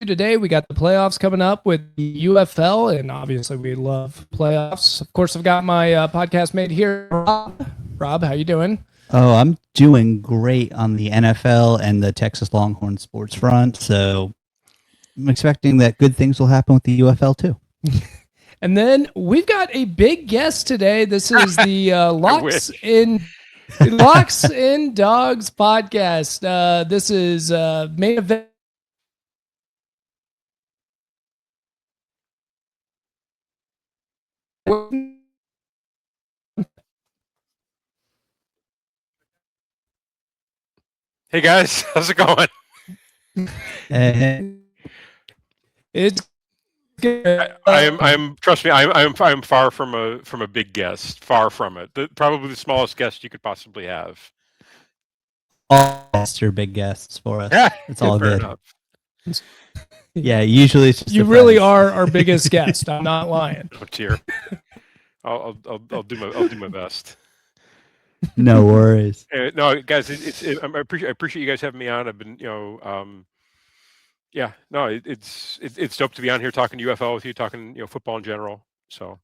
Today we got the playoffs coming up with the UFL, and obviously we love playoffs. Of course, I've got my podcast mate here, Rob. Rob, how you doing? Oh, I'm doing great on the NFL and the Texas Longhorn sports front, so I'm expecting that good things will happen with the UFL too. And then we've got a big guest today. This is the Locks in Dogs podcast. This is main event. Hey guys, how's it going? It's I'm trust me, I'm far from a big guest, far from it. Probably the smallest guest you could possibly have. All guests are big guests for us. Yeah, it's all good. Enough. Yeah, usually it's just you really are our biggest guest. I'm not lying. Oh dear. I'll do my best. No worries. No, guys, I appreciate you guys having me on. I've been, it's dope to be on here talking UFL with you, talking football in general. So,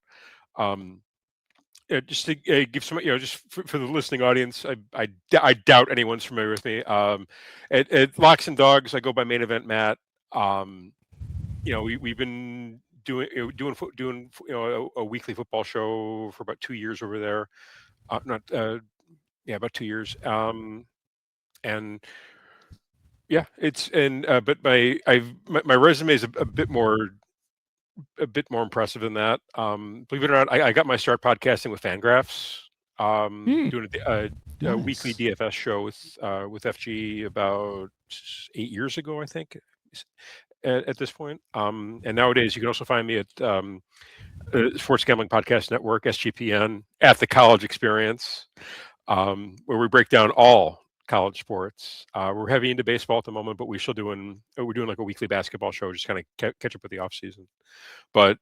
just to give some, just for the listening audience, I doubt anyone's familiar with me. At Locks and Dogs, I go by Main Event Matt. We've been doing a weekly football show for about 2 years over there. About 2 years. But my resume is a bit more impressive than that. Believe it or not, I got my start podcasting with Fangraphs, doing a weekly DFS show with FG about 8 years ago, I think. At this point, and nowadays you can also find me at Sports Gambling Podcast Network, SGPN, at the College Experience, where we break down all college sports. We're heavy into baseball at the moment, but we're doing like a weekly basketball show, just kind of catch up with the off season. But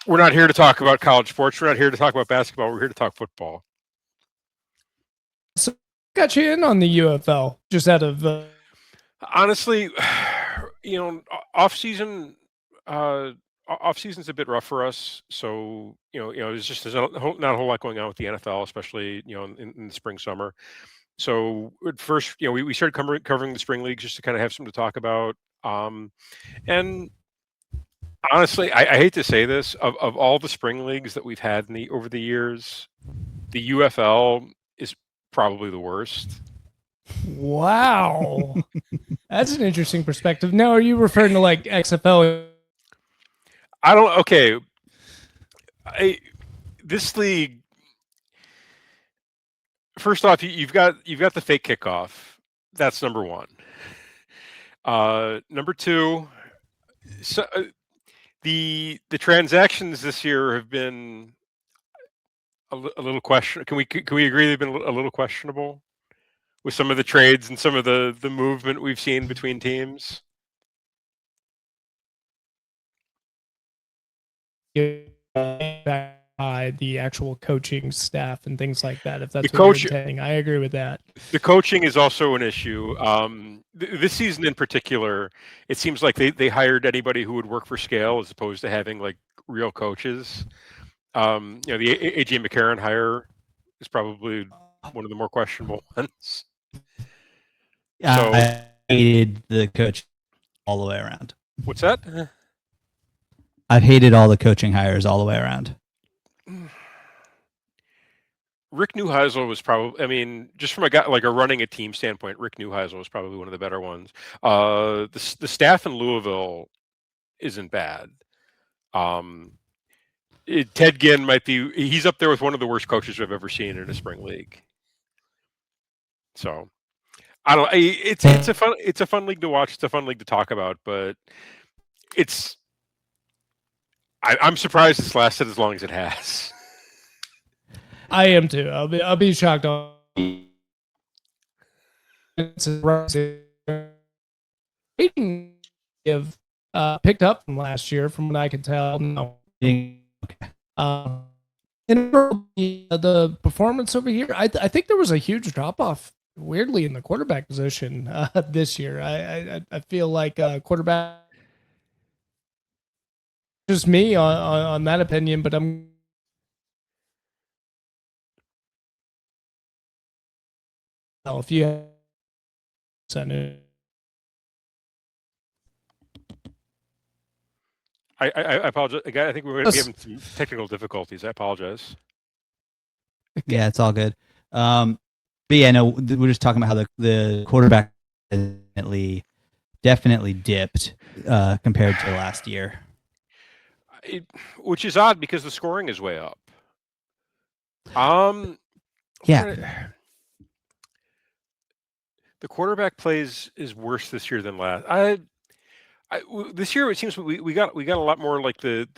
we're not here to talk about college sports. We're not here to talk about basketball. We're here to talk football. So, got you in on the UFL just out of honestly. Off season's a bit rough for us. So, there's not a whole lot going on with the NFL, especially, in the spring, summer. So at first, we started covering the spring leagues just to kind of have something to talk about. And honestly, I hate to say this, of all the spring leagues that we've had over the years, the UFL is probably the worst. Wow. That's an interesting perspective. Now, are you referring to like XFL? This league, first off, you've got the fake kickoff. That's number one. Number two, so the transactions this year have been a little question. Can we agree they've been a little questionable with some of the trades and some of the movement we've seen between teams? By the actual coaching staff and things like that, if that's what you're intending. I agree with that. The coaching is also an issue. This season in particular, it seems like they hired anybody who would work for scale as opposed to having like real coaches. The AJ McCarron hire is probably one of the more questionable ones. So, I hated the coach all the way around. What's that? I've hated all the coaching hires all the way around. Rick Neuheisel was probably, just from a running a team standpoint, Rick Neuheisel was probably one of the better ones. The staff in Louisville isn't bad. Ted Ginn he's up there with one of the worst coaches I've ever seen in a spring league. So I don't. It's a fun league to watch. It's a fun league to talk about, but I'm surprised it's lasted as long as it has. I am too. I'll be shocked. Have picked up from last year, from what I can tell. No. The performance over here, I think there was a huge drop off. Weirdly, in the quarterback position this year, I feel like quarterback just me on that opinion, but if you have I apologize. Again, I think we're having some technical difficulties. I apologize. Yeah, it's all good. But yeah, no, we're just talking about how the quarterback definitely dipped compared to last year. Which is odd because the scoring is way up. Yeah. The quarterback plays is worse this year than last. This year it seems we got a lot more like the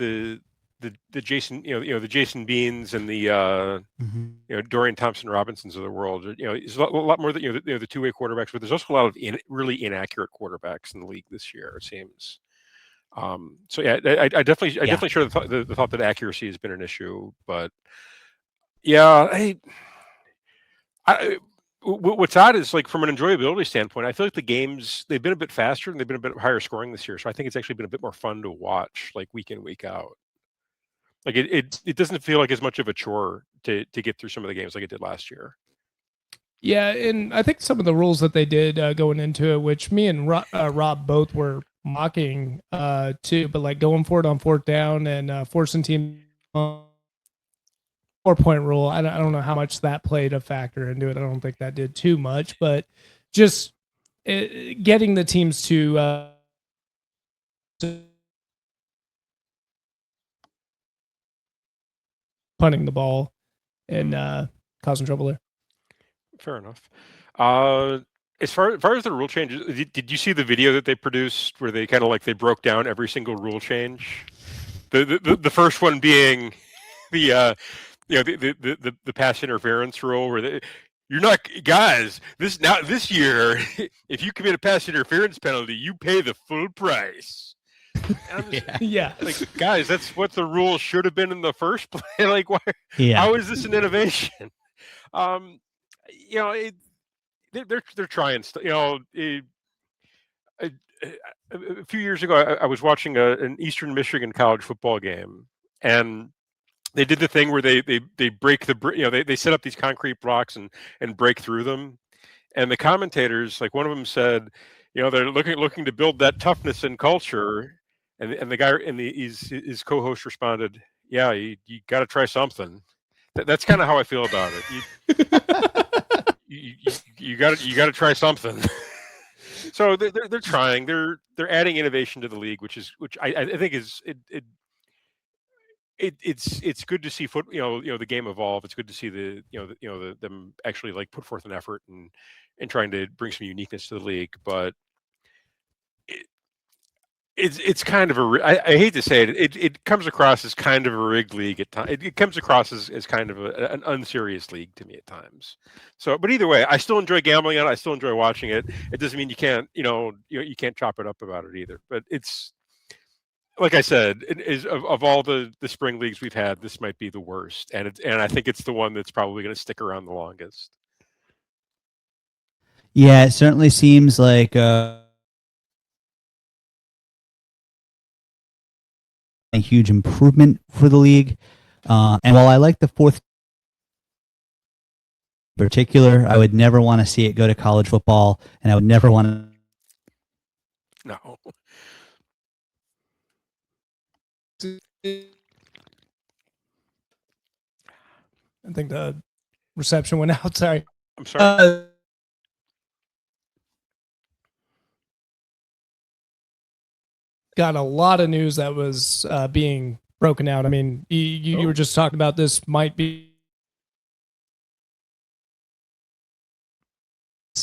Jason the Jason Beans and the Dorian Thompson Robinsons of the world. It's a lot more that the two-way quarterbacks, but there's also a lot of really inaccurate quarterbacks in the league this year. It seems. So yeah, I definitely share the thought that accuracy has been an issue, but yeah, what's odd is like from an enjoyability standpoint, I feel like the games they've been a bit faster and they've been a bit higher scoring this year. So I think it's actually been a bit more fun to watch, like week in, week out. Like it doesn't feel like as much of a chore to get through some of the games like it did last year. Yeah, and I think some of the rules that they did going into it, which me and Rob both were mocking too, but like going for it on fourth down and forcing team 4-point rule. I don't know how much that played a factor into it. I don't think that did too much, but just getting the teams to punting the ball and causing trouble there. Fair enough. As far as the rule changes, did you see the video that they produced where they kind of like they broke down every single rule change? The first one being the pass interference rule where you're not guys this year if you commit a pass interference penalty you pay the full price. Yeah, like guys, that's what the rule should have been in the first place. Like why? Yeah. How is this an innovation? They're trying. A few years ago, I was watching an Eastern Michigan college football game, and they did the thing where they break they set up these concrete blocks and break through them, and the commentators, like one of them said, they're looking to build that toughness and culture, and the guy and his co-host responded, yeah, you got to try something. That's kind of how I feel about it. You got to try something. So they're trying. They're adding innovation to the league, which I think is it's good to see the game evolve. It's good to see them actually like put forth an effort and trying to bring some uniqueness to the league. But it's kind of I hate to say it. It comes across as kind of a rigged league at times. It comes across as kind of an unserious league to me at times. So, but either way, I still enjoy gambling on it. I still enjoy watching it. It doesn't mean you can't you can't chop it up about it either. But it's like I said, it is of all the spring leagues we've had, this might be the worst, and I think it's the one that's probably going to stick around the longest. Yeah, it certainly seems like a huge improvement for the league. And while I like the fourth in particular, I would never want to see it go to college football, and I would never want to. No. I think the reception went out. Sorry. I'm sorry. Got a lot of news that was being broken out. I mean, you were just talking about this might be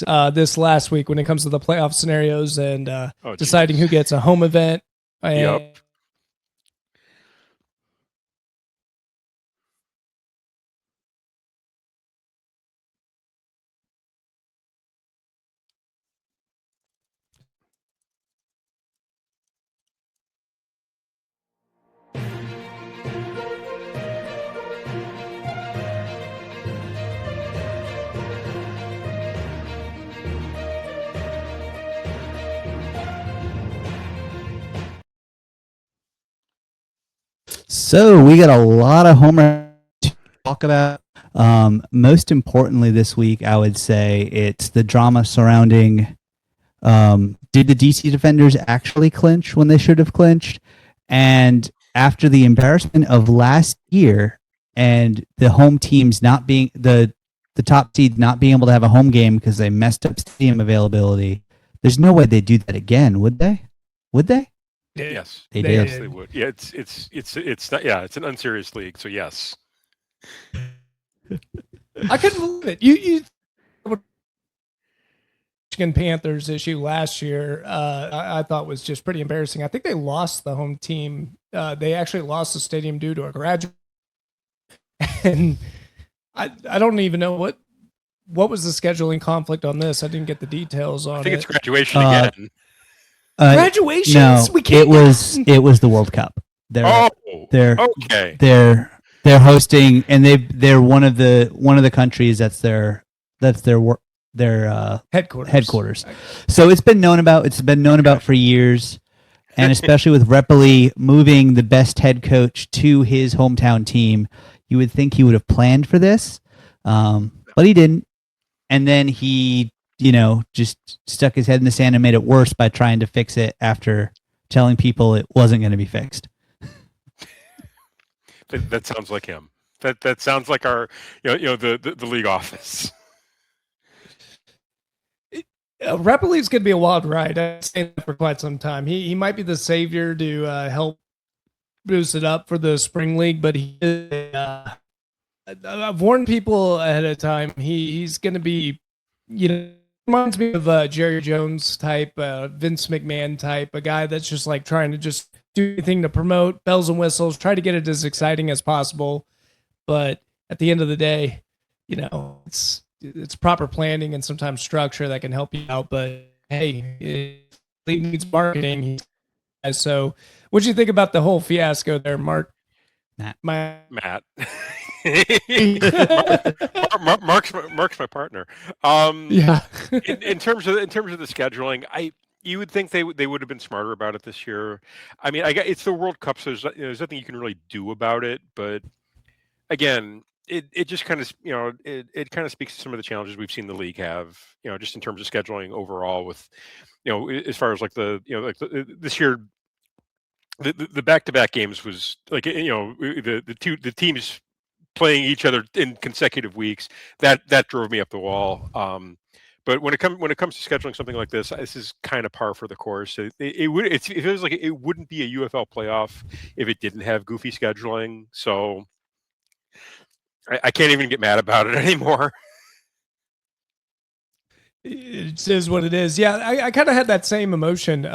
this last week when it comes to the playoff scenarios and deciding who gets a home event. Yep. So we got a lot of Homer to talk about. Most importantly this week, I would say it's the drama surrounding did the DC Defenders actually clinch when they should have clinched? And after the embarrassment of last year and the home teams not being the top seed not being able to have a home game because they messed up stadium availability, there's no way they'd do that again, would they? Would they? Yes, they did. Yes, they would. Yeah, it's not. Yeah, it's an unserious league. So yes, I couldn't believe it. You Michigan Panthers issue last year, I thought was just pretty embarrassing. I think they lost the home team. They actually lost the stadium due to a graduate. And I don't even know what was the scheduling conflict on this. I didn't get the details on it. I think it's graduation again. Graduations? No, we can't. It was the World Cup. They're okay. They're hosting, and they're one of the countries that's their headquarters. So it's been known about. It's been known about for years, and especially with Repoli moving the best head coach to his hometown team, you would think he would have planned for this, but he didn't. And then he, just stuck his head in the sand and made it worse by trying to fix it after telling people it wasn't going to be fixed. That sounds like him. That sounds like our, the league office. Repoli's going to be a wild ride. I've seen that for quite some time. He might be the savior to help boost it up for the spring league, but I've warned people ahead of time. He's going to be, reminds me of Jerry Jones type, Vince McMahon type, a guy that's just like trying to just do anything to promote bells and whistles, try to get it as exciting as possible. But at the end of the day, it's proper planning and sometimes structure that can help you out. But hey, league needs marketing. So what do you think about the whole fiasco there, Mark? Matt. Mark's my partner. Yeah. in terms of the scheduling, you would think they would have been smarter about it this year. I mean, it's the World Cup, so there's nothing you can really do about it. But again, it just kind of it kind of speaks to some of the challenges we've seen the league have. Just in terms of scheduling overall, with as far as this year. The back-to-back games was like the teams playing each other in consecutive weeks that drove me up the wall. But when it comes to scheduling something like this is kind of par for the course. It feels like it wouldn't be a UFL playoff if it didn't have goofy scheduling. So I can't even get mad about it anymore. It is what it is. Yeah, I kind of had that same emotion.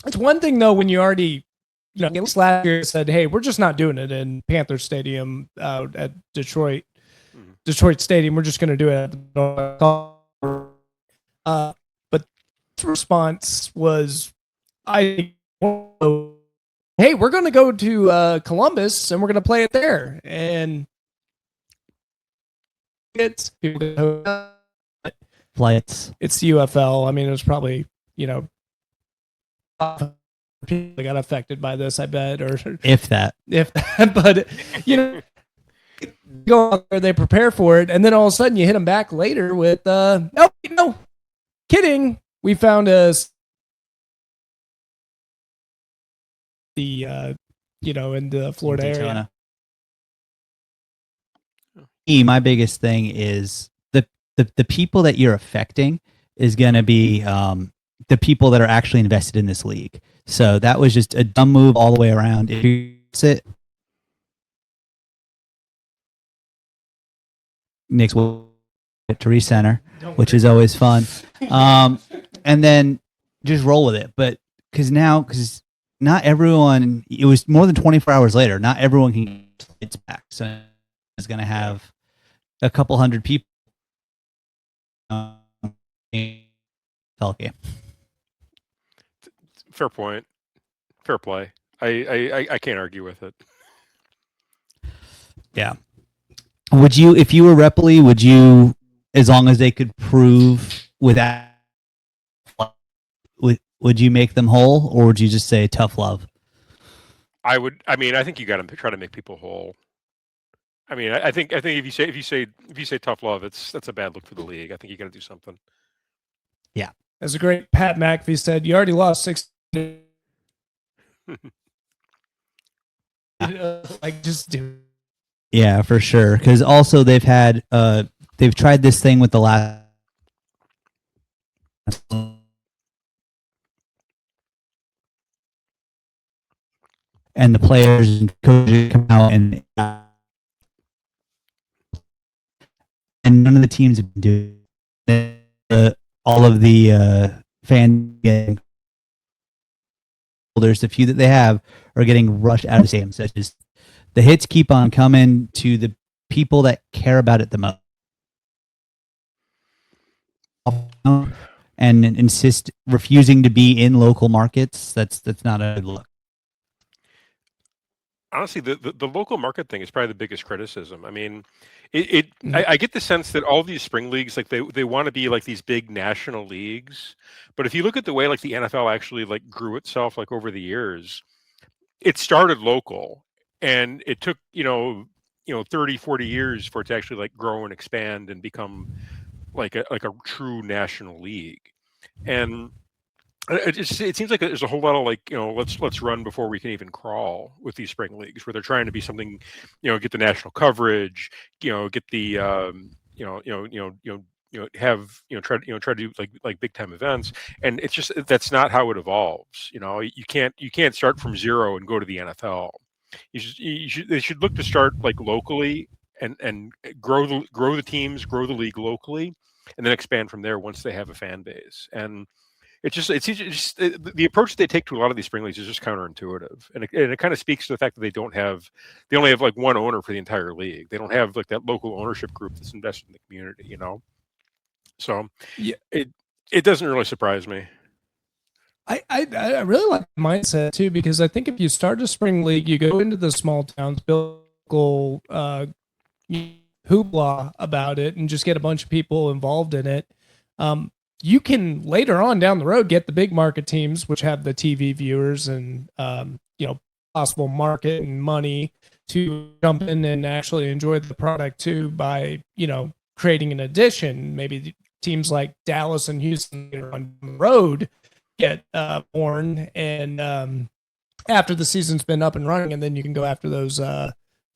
It's one thing though when you already, last year said, "Hey, we're just not doing it in Panther Stadium out at Detroit Stadium. We're just going to do it." But the response was, "Hey, we're going to go to Columbus and we're going to play it there." And it's flights. It's UFL. I mean, it was probably people got affected by this, I bet, or if that. But go out there, they prepare for it, and then all of a sudden you hit them back later with no, kidding. We found in the Florida area. My biggest thing is the people that you're affecting is going to be the people that are actually invested in this league. So that was just a dumb move all the way around. If you sit Knicks will get to recenter, which is always fun. And then just roll with it. But because not everyone, it was more than 24 hours later, not everyone can get its back. So it's going to have a couple hundred people. Okay. Fair point. Fair play. I can't argue with it. Yeah. Would you, if you were Repoli, as long as they could prove without would you make them whole, or would you just say tough love? I would. I mean, I think you got to try to make people whole. I mean, I think if you say tough love, that's a bad look for the league. I think you got to do something. Yeah, as a great Pat McAfee said, you already lost 6. Like, just do. Yeah, for sure. Because also they've tried this thing with the last. And the players and coaches come out and none of the teams have been doing it. All of the fan holders, the few that they have, are getting rushed out of the stadium. So just the hits keep on coming to the people that care about it the most, and insist refusing to be in local markets. That's not a good look. Honestly, the local market thing is probably the biggest criticism. I mean, I get the sense that all these spring leagues, like they want to be like these big national leagues, but if you look at the way like the NFL actually like grew itself like over the years, it started local, and it took 30, 40 years for it to actually like grow and expand and become like a true national league. And it seems like there's a whole lot of like, let's run before we can even crawl with these spring leagues, where they're trying to be something, get the national coverage, get the try to do like big time events, and it's just that's not how it evolves. You can't start from zero and go to the NFL. They should look to start like locally and grow the teams, grow the league locally, and then expand from there once they have a fan base. And it's just the approach they take to a lot of these spring leagues is just counterintuitive, and it kind of speaks to the fact that they only have like one owner for the entire league. They don't have like that local ownership group that's invested in the community, So yeah, it doesn't really surprise me. I really like the mindset too, because I think if you start a spring league, you go into the small towns, build local hoopla about it, and just get a bunch of people involved in it. You can later on down the road get the big market teams, which have the TV viewers and possible market and money to jump in and actually enjoy the product too by creating an addition. Maybe teams like Dallas and Houston on the road get born, and after the season's been up and running, and then you can go after those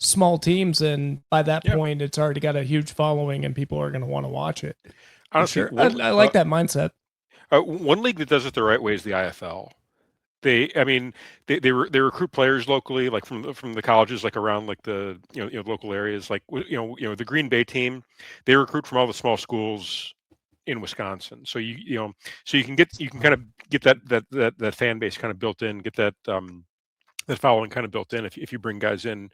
small teams, and by that point it's already got a huge following and people are going to want to watch it. Honestly, sure. I like that mindset. One league that does it the right way is the IFL. They recruit players locally, like from the colleges, like around like the local areas, like the Green Bay team. They recruit from all the small schools in Wisconsin. So you can kind of get that fan base kind of built in, get that following kind of built in if you bring guys in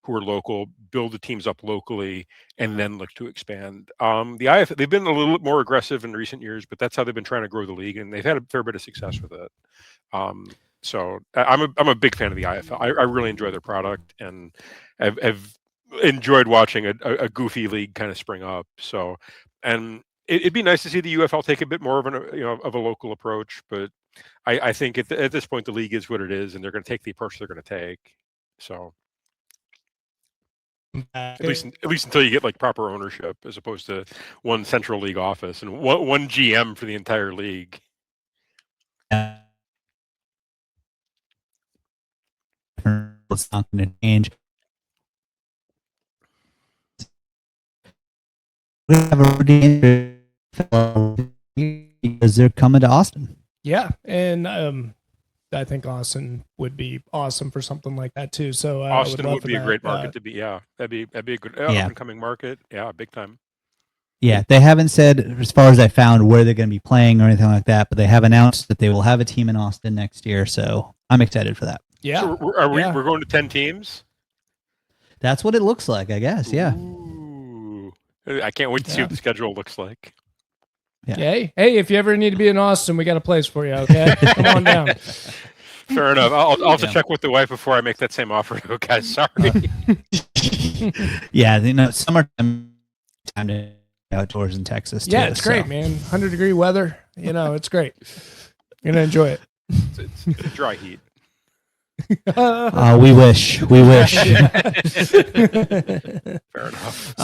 who are local, build the teams up locally, and then look to expand. The IFL, they've been a little bit more aggressive in recent years, but that's how they've been trying to grow the league, and they've had a fair bit of success with it. So I'm a big fan of the IFL. I really enjoy their product, and I've enjoyed watching a goofy league kind of spring up. So, and it'd be nice to see the UFL take a bit more of of a local approach, but I think at this point the league is what it is, and they're going to take the approach they're going to take. So. At least until you get like proper ownership, as opposed to one central league office and one GM for the entire league. It's not going to change. We have a because they're coming to Austin. Yeah, and I think Austin would be awesome for something like that too. So Austin would be a great market to be. Yeah, that'd be a good up and coming market. Yeah, big time. Yeah, they haven't said, as far as I found, where they're going to be playing or anything like that, but they have announced that they will have a team in Austin next year. So I'm excited for that. Yeah, so we're going to 10 teams? That's what it looks like, I guess. Yeah. Ooh. I can't wait to see what the schedule looks like. Yeah. Hey, if you ever need to be in Austin, we got a place for you. Okay, come on down. Fair enough. I'll have to check with the wife before I make that same offer to guys. Sorry. Yeah, summertime time to outdoors in Texas. Yeah, it's great, man. 100-degree weather. It's great. You're gonna enjoy it. It's a dry heat. We wish. Fair enough.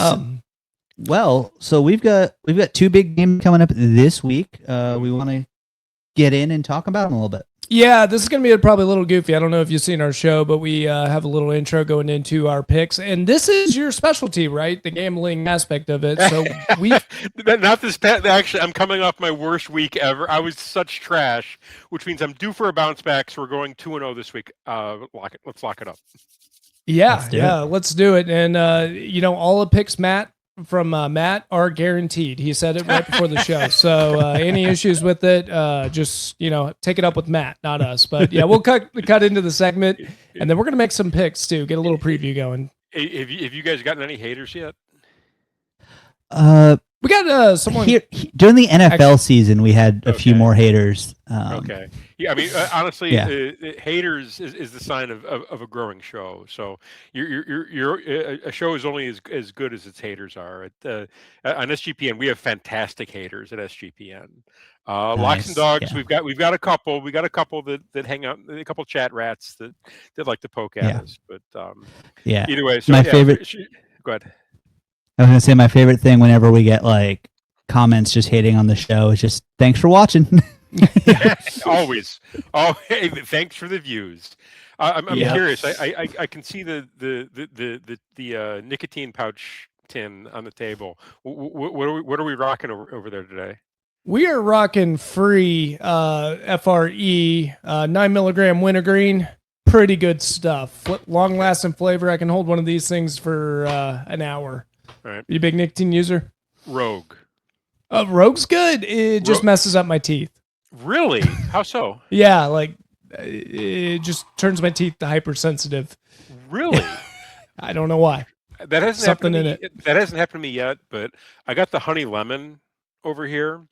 Well, so we've got 2 big games coming up this week. We want to get in and talk about them a little bit. Yeah, this is going to be probably a little goofy. I don't know if you've seen our show, but we have a little intro going into our picks. And this is your specialty, right? The gambling aspect of it. So we not this. Actually, I'm coming off my worst week ever. I was such trash, which means I'm due for a bounce back. So we're going 2-0 this week. Let's lock it up. Yeah, let's do it. And all the picks from Matt are guaranteed. He said it right before the show. So any issues with it, just take it up with Matt, not us. But yeah, we'll cut into the segment, and then we're gonna make some picks too. Get a little preview going. Have you guys gotten any haters yet? We got someone here during the NFL season. We had a few more haters. Okay. Yeah, I mean, honestly, haters is the sign of a growing show. So a show is only as good as its haters are. On SGPN, we have fantastic haters at SGPN. Locks and dogs. Yeah. We've got a couple. We got a couple that hang out. A couple chat rats that like to poke at us. But either way, so my favorite. Go ahead. I was gonna say my favorite thing whenever we get like comments just hating on the show is just thanks for watching. Always. Oh, hey, thanks for the views. I'm curious. I can see the nicotine pouch tin on the table. What are we rocking over there today? We are rocking free FRE 9 milligram wintergreen. Pretty good stuff. Long lasting flavor. I can hold one of these things for an hour. All right. You a big nicotine user? Rogue. Rogue's good. It just messes up my teeth. Really? How so? Yeah, like it just turns my teeth to hypersensitive. Really? I don't know why. That hasn't happened to me. That hasn't happened to me yet, but I got the honey lemon over here.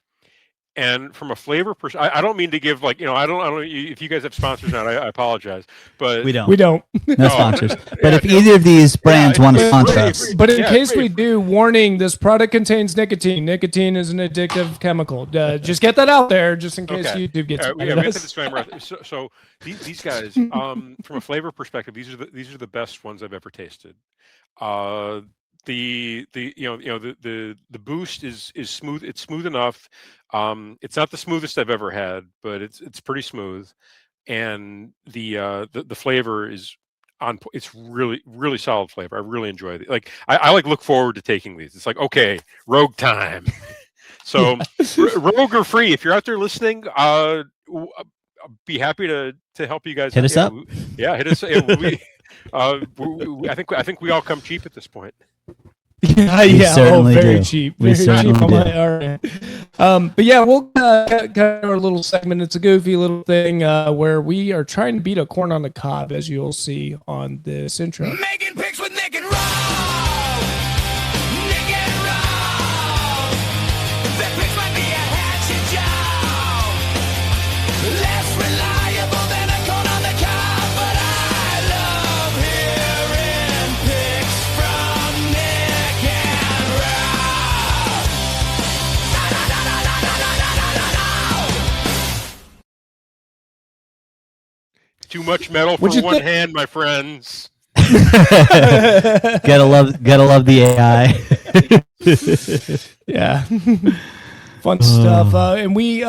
And from a flavor perspective, I don't mean to give I don't. If you guys have sponsors now, I apologize, but we don't. No sponsors. But if either of these brands want to sponsor us, but in case we do, warning: this product contains nicotine. Nicotine is an addictive chemical. Just get that out there, just in case YouTube gets. We have the disclaimer. So these guys, from a flavor perspective, these are the best ones I've ever tasted. The boost is smooth. It's smooth enough. It's not the smoothest I've ever had, but it's pretty smooth, and the flavor is on. It's really, really solid flavor. I really enjoy it. Like I look forward to taking these. It's like, okay, Rogue time. So Rogue or free. If you're out there listening, I'll be happy to help you guys. Hit us up. Yeah, hit us. I think we all come cheap at this point. Very do. Cheap. We very certainly cheap. do. All right. But yeah, we'll cut our little segment. It's a goofy little thing where we are trying to beat a corn on the cob, as you'll see on this intro. Making picks with Nick and Roll. Nick and Roll. Their picks might be a hatchet job. Less reliable than a corn on the cob, but I love hearing picks from Nick and Roll. Too much metal for one hand, my friends. gotta love the AI. Yeah. Fun stuff. And we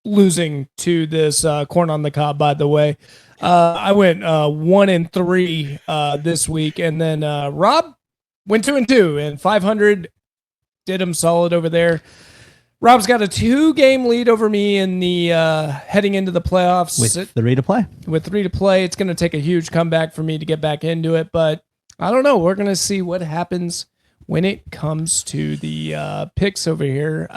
losing to this corn on the cob, by the way. I went 1-3 this week, and then Rob went 2-2, and 500 did him solid over there. Rob's got a 2-game lead over me in the heading into the playoffs. With 3 to play. With 3 to play, it's going to take a huge comeback for me to get back into it, but I don't know. We're going to see what happens when it comes to the picks over here.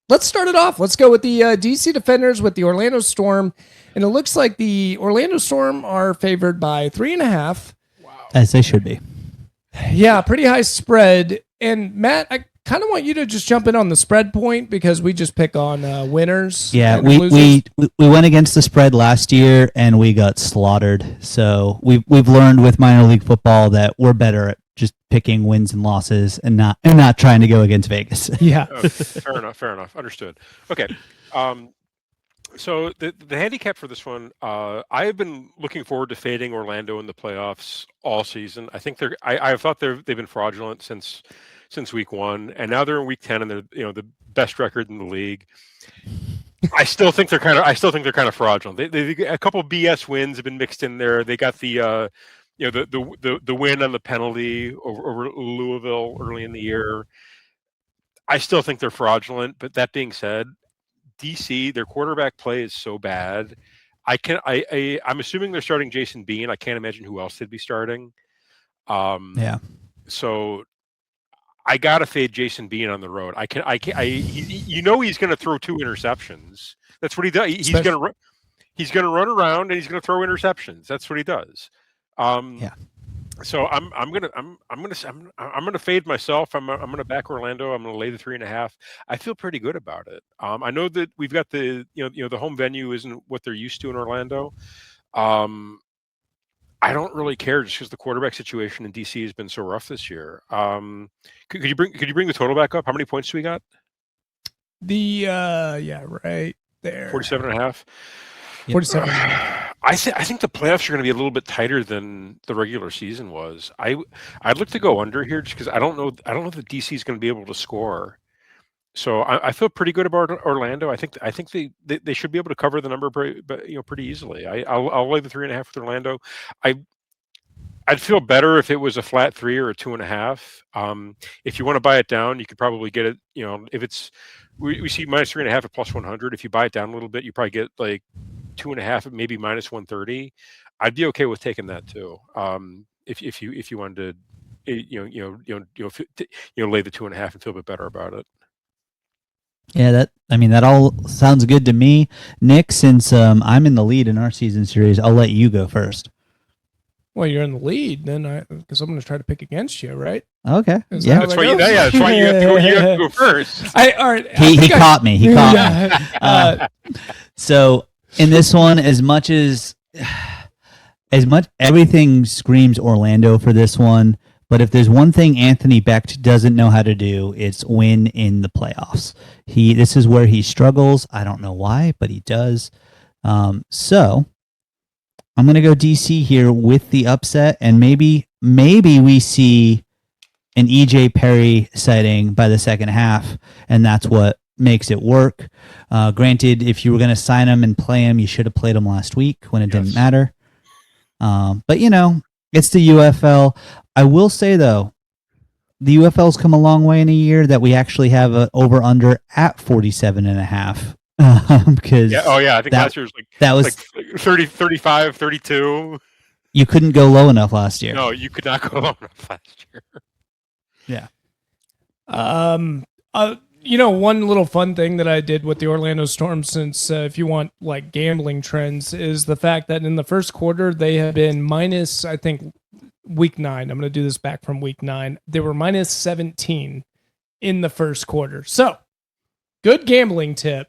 Let's start it off. Let's go with the DC Defenders with the Orlando Storm, and it looks like the Orlando Storm are favored by 3.5. Wow. As they should be. Yeah, pretty high spread. And Matt, I kind of want you to just jump in on the spread point because we just pick on winners. Yeah, we went against the spread last year and we got slaughtered. So we've learned with minor league football that we're better at just picking wins and losses and not trying to go against Vegas. Yeah. Fair enough. Understood. Okay. So the handicap for this one, I have been looking forward to fading Orlando in the playoffs all season. I think I've thought they've been fraudulent since week 1, and now they're in week 10 and they're the best record in the league. I still think they're kind of fraudulent. They a couple of BS wins have been mixed in there. They got the the win on the penalty over Louisville early in the year. I still think they're fraudulent. But that being said, DC, their quarterback play is so bad. I'm assuming they're starting Jason Bean. I can't imagine who else they'd be starting. Yeah. So I gotta fade Jason Bean on the road. He's going to throw 2 interceptions. That's what he does. He's going to run around and he's going to throw interceptions. That's what he does. Yeah. So I'm gonna fade myself. I'm gonna back Orlando. I'm gonna lay the 3.5. I feel pretty good about it. I know that we've got the home venue isn't what they're used to in Orlando. I don't really care just because the quarterback situation in DC has been so rough this year. Could you bring the total back up? How many points do we got? Right there. 47.5. 47. I think the playoffs are going to be a little bit tighter than the regular season was. I'd look to go under here just because I don't know that DC is going to be able to score. So I feel pretty good about Orlando. I think they should be able to cover the number, pretty easily. I'll lay the 3.5 with Orlando. I'd feel better if it was a flat 3 or a 2.5. If you want to buy it down, you could probably get it. If it's we see minus 3.5 at plus 100. If you buy it down a little bit, you probably get like 2.5, maybe minus 130. I'd be okay with taking that too. If you wanted to, lay the 2.5 and feel a bit better about it. Yeah, that all sounds good to me. Nick, since I'm in the lead in our season series, I'll let you go first. Well, you're in the lead, then because I'm going to try to pick against you, right? Okay. Yeah, that's why you have to go first. All right. He caught me. He caught me. So in this one, as much everything screams Orlando for this one, but if there's one thing Anthony Becht doesn't know how to do, it's win in the playoffs. This is where he struggles. I don't know why, but he does. So I'm going to go DC here with the upset, and maybe we see an EJ Perry sighting by the second half, and that's what makes it work. Granted, if you were going to sign him and play him, you should have played him last week when it didn't matter. But it's the UFL. I will say though, the UFL's come a long way in a year that we actually have an over/under at 47.5. Because I think last year was 30, 35, 32. You couldn't go low enough last year. No, you could not go low enough last year. Yeah. One little fun thing that I did with the Orlando Storm, since if you want like gambling trends, is the fact that in the first quarter they have been minus, I think, week 9. I'm going to do this back from week 9. They were minus 17 in the first quarter. So, good gambling tip.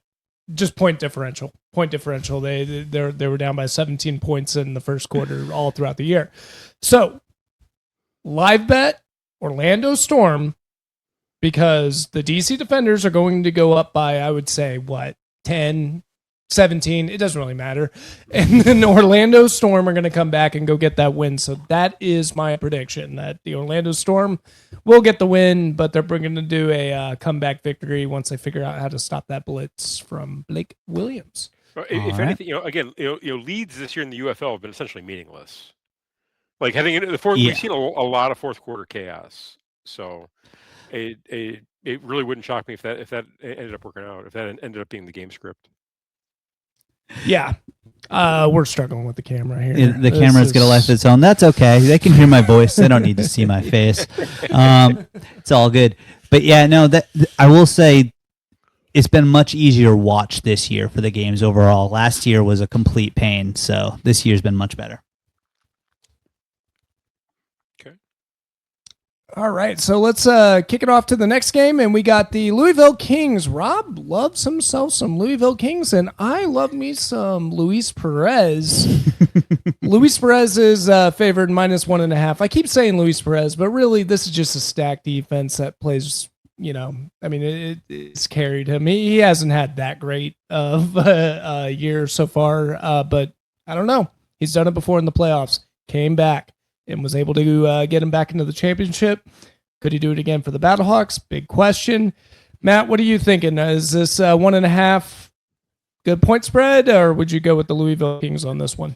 Just point differential. They were down by 17 points in the first quarter all throughout the year. So, live bet Orlando Storm, because the DC Defenders are going to go up by, I would say, 10, 17. It doesn't really matter. And then the Orlando Storm are going to come back and go get that win. So that is my prediction, that the Orlando Storm will get the win, but they're going to do a comeback victory once they figure out how to stop that blitz from Blake Williams. Well, if anything, leads this year in the UFL have been essentially meaningless. Like heading into the fourth, we've seen a lot of fourth quarter chaos. So it really wouldn't shock me if that ended up working out, if that ended up being the game script. Yeah. We're struggling with the camera here. The camera's got a life of its own. That's okay. They can hear my voice. They don't need to see my face. It's all good. But yeah, no, I will say it's been much easier to watch this year for the games overall. Last year was a complete pain, so this year's been much better. Okay. All right, so let's kick it off to the next game, and we got the Louisville Kings. Rob loves himself some Louisville Kings, and I love me some Luis Perez. Luis Perez is favored -1.5. I keep saying Luis Perez, but really this is just a stacked defense that plays, I mean, it's carried him. He hasn't had that great of a year so far, but I don't know. He's done it before in the playoffs, came back, and was able to get him back into the championship. Could he do it again for the Battlehawks? Big question. Matt, what are you thinking? Is this 1.5 good point spread, or would you go with the Louisville Kings on this one?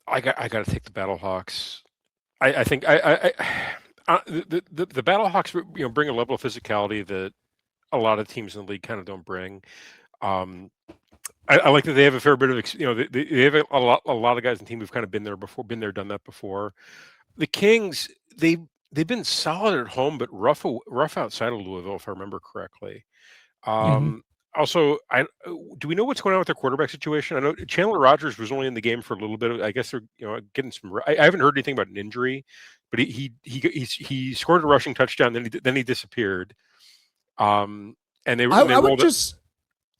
I got to take the Battlehawks. I think the Battlehawks bring a level of physicality that a lot of teams in the league kind of don't bring. I like that they have a fair bit of, they have a lot of guys in the team who've kind of been there before, been there, done that before. The Kings, they've been solid at home, but rough outside of Louisville, if I remember correctly. Also, do we know what's going on with their quarterback situation? I know Chandler Rogers was only in the game for a little bit. I guess they're getting some. I haven't heard anything about an injury, but he scored a rushing touchdown, then he disappeared. And they were. I would just.